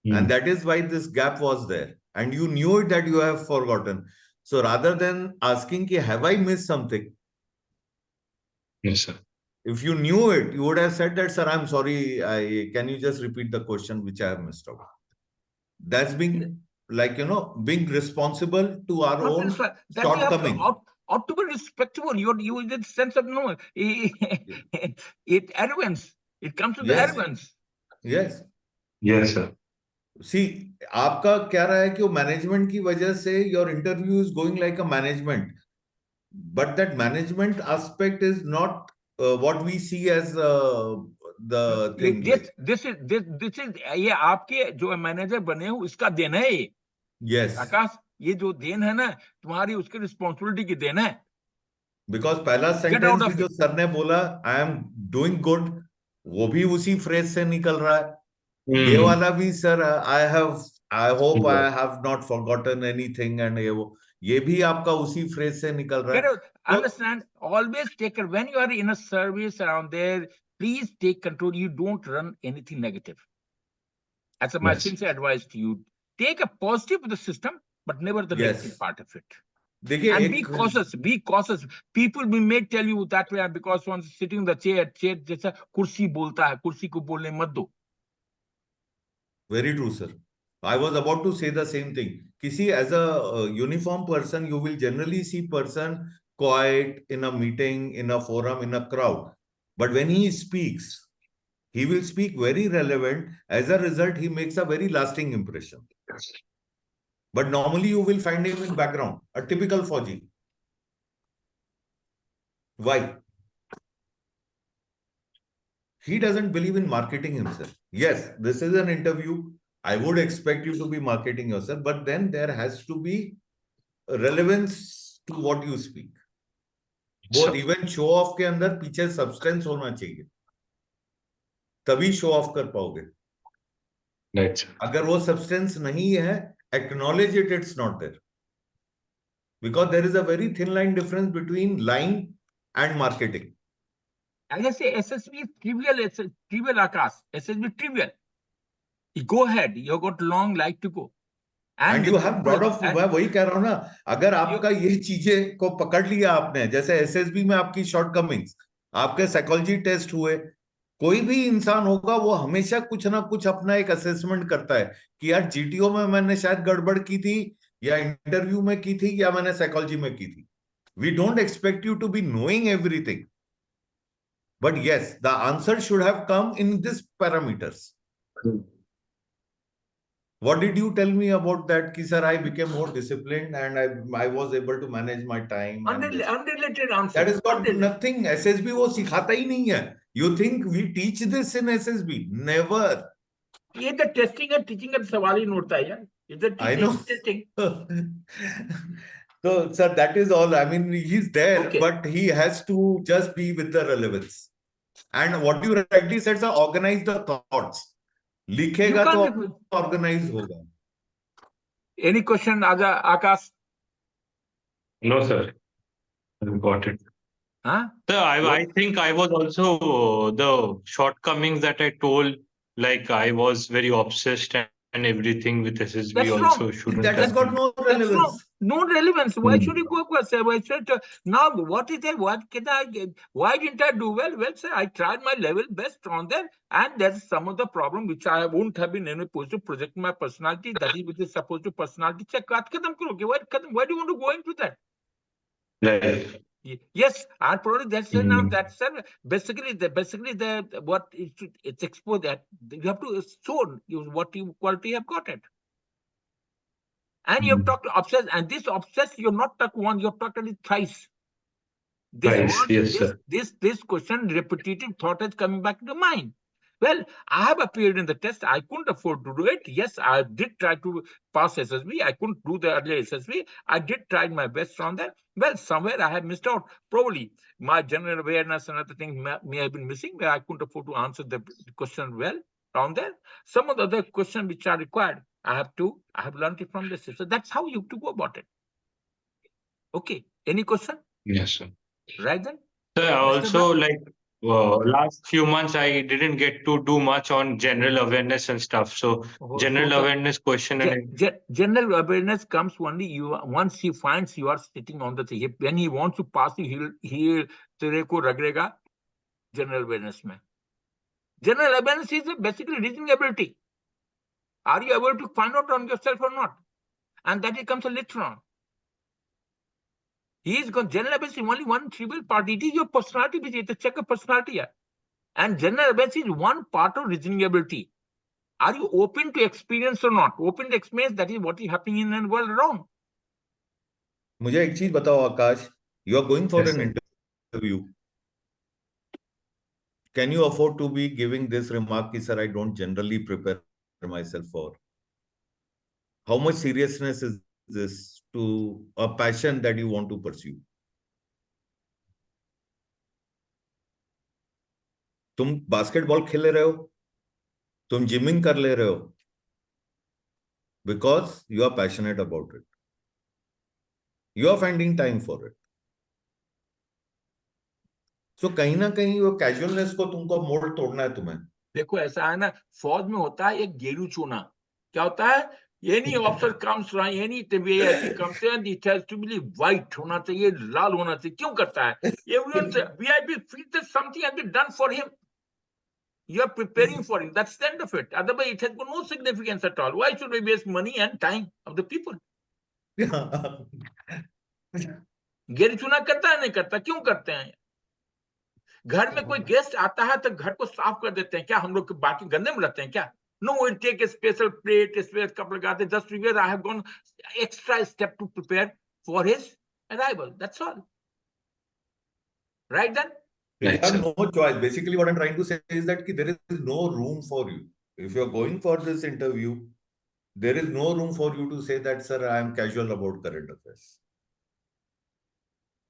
and that is why this gap was there, and you knew it that you have forgotten. So rather than asking, have I missed something? Yes, sir. If you knew it, you would have said that, sir, I'm sorry. Can you just repeat the question which I have missed out? That's being being responsible to our own shortcoming. Ought to be respectable. You in the sense of no, it arrogance. It comes to the arrogance. Yes. Yes, sir. See, आपका क्या रहा है कि वो management की वजह से your interview is going like a management, but that management aspect is not what we see as the thing. This is ये आपके जो मैनेजर बने हो इसका देन है ये. Yes. आकाश, ये जो देन है ना तुम्हारी उसकी रिस्पॉन्सिबिलिटी की देन है. Because पहला सेंटेंस भी जो सर ने बोला I am doing good, वो भी उसी फ्रेज से निकल रहा है. ये वाला भी sir I have I hope I have not forgotten anything and ये भी आपका उसी phrase से निकल रहा है. Understand, always take care. When you are in a service around there, please take control. You don't run anything negative. That's my sincere advice to you. Take a positive of the system, but never the negative part of it. And be cautious, be cautious. People may tell you that way because once sitting in the chair जैसा कुर्सी बोलता है, कुर्सी को बोलने मत दो. Very true, sir. I was about to say the same thing. Kisi, as a uniform person, you will generally see person quiet in a meeting, in a forum, in a crowd. But when he speaks, he will speak very relevant. As a result, he makes a very lasting impression. But normally you will find him in background, a typical Fauji. Why? He doesn't believe in marketing himself. Yes, this is an interview. I would expect you to be marketing yourself, but then there has to be relevance to what you speak. Both even show off के अंदर पीछे substance होना चाहिए. तभी show off कर पाओगे. Right. अगर वो substance नहीं है, acknowledge it, it's not there. Because there is a very thin line difference between lying and marketing. As I say, SSB is trivial. It's trivial, Akash. SSB trivial. You go ahead. You've got long life to go. And you have lot of, मैं वही कह रहा हूँ ना, अगर आपका ये चीजें को पकड़ लिया आपने, जैसे SSB में आपकी shortcomings, आपके साइकोलॉजी टेस्ट हुए, कोई भी इंसान होगा वो हमेशा कुछ ना कुछ अपना एक असेसमेंट करता है कि यार जीटीओ में मैंने शायद गड़बड़ की थी या इंटरव्यू में की थी या मैंने साइकोलॉजी में की थी. We don't expect you to be knowing everything. But yes, the answer should have come in these parameters. What did you tell me about that? Ki, sir, I became more disciplined and I was able to manage my time. Unrelated answer. That has got nothing. SSB वो सिखाता ही नहीं है. You think we teach this in SSB? Never. ये तो testing and teaching का सवाल ही नहीं उठता है यार. ये तो I know. testing. So, sir, that is all. I mean, he's there, but he has to just be with the relevance. And what you rightly said, sir, organize the thoughts. लिखेगा तो organize होगा. Any question, Akash? No, sir. I've got it. Huh? Sir, I think I was also the shortcomings that I told, like I was very obsessed and everything with SSB. That's also wrong. shouldn't. That has got no relevance. No relevance. Why should you go for sir? Why should now what is there? What can I get? Why didn't I do well? Well, sir, I tried my level best on there, and that's some of the problem which I won't have been supposed to project my personality. That is which is supposed to personality check. Why do you want to go into that? Right. Yes, and probably that's now that's basically the what it's exposed that you have to show what you quality have got it. And you have talked obsessed, and this obsessed, you're not talked one, you have talked only thrice. This question, repetitive thought is coming back to mind. Well, I have appeared in the test. I couldn't afford to do it. Yes, I did try to pass SSB. I couldn't do the earlier SSB. I did try my best on that. Well, somewhere I have missed out. Probably my general awareness and other things may have been missing, where I couldn't afford to answer the question well down there. Some of the other questions which are required, I have learned it from this. So that's how you have to go about it. Okay. Any question? Yes, sir. Right then. Sir, also like last few months, I didn't get to do much on general awareness and stuff. So general awareness question. General awareness comes only once he finds you are sitting on the thing. When he wants to pass you, he'll तेरे को रगड़ेगा. General awareness में. General awareness is basically reasoning ability. Are you able to find out on yourself or not? And that it comes later on. He is going general awareness is only one trivial part. It is your personality, which is a check of personality. And general awareness is one part of reasoning ability. Are you open to experience or not? Open to experience, that is what is happening in the world around. मुझे एक चीज बताओ आकाश, you are going for an interview. Can you afford to be giving this remark, sir, I don't generally prepare myself for? How much seriousness is this to a passion that you want to pursue? तुम basketball खेल रहे हो, तुम gymming कर ले रहे हो, because you are passionate about it. You are finding time for it. So कहीं ना कहीं वो casualness को तुमको मोड़ तोड़ना है तुम्हें. देखो ऐसा है ना, फौज में होता है एक गेरू चूना. क्या होता है? Any officer comes from any way as he comes in, it has to be white होना चाहिए, लाल होना चाहिए. क्यों करता है? Everyone say VIP feels something has been done for him. You are preparing for it. That's the end of it. Otherwise, it has got no significance at all. Why should we waste money and time of the people? गेरू चूना करता है नहीं करता? क्यों करते हैं? घर में कोई गेस्ट आता है तो घर को साफ कर देते हैं क्या? हम लोग बाकी गंदे में रहते हैं क्या? No, we'll take a special plate, a special cup लगाते. Just because I have gone extra step to prepare for his arrival. That's all. Right then? You have no choice. Basically, what I'm trying to say is that there is no room for you. If you're going for this interview, there is no room for you to say that, sir, I am casual about current affairs.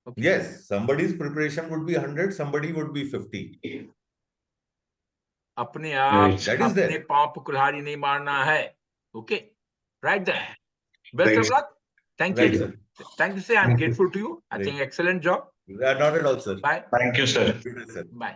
Okay. Yes, somebody's preparation would be 100, somebody would be 50. अपने आप अपने पांव पर कुल्हाड़ी नहीं मारना है. Okay, right there. Best of luck. Thank you. Thank you, sir. I'm grateful to you. I think excellent job. Not at all, sir. Bye. Thank you, sir. Bye.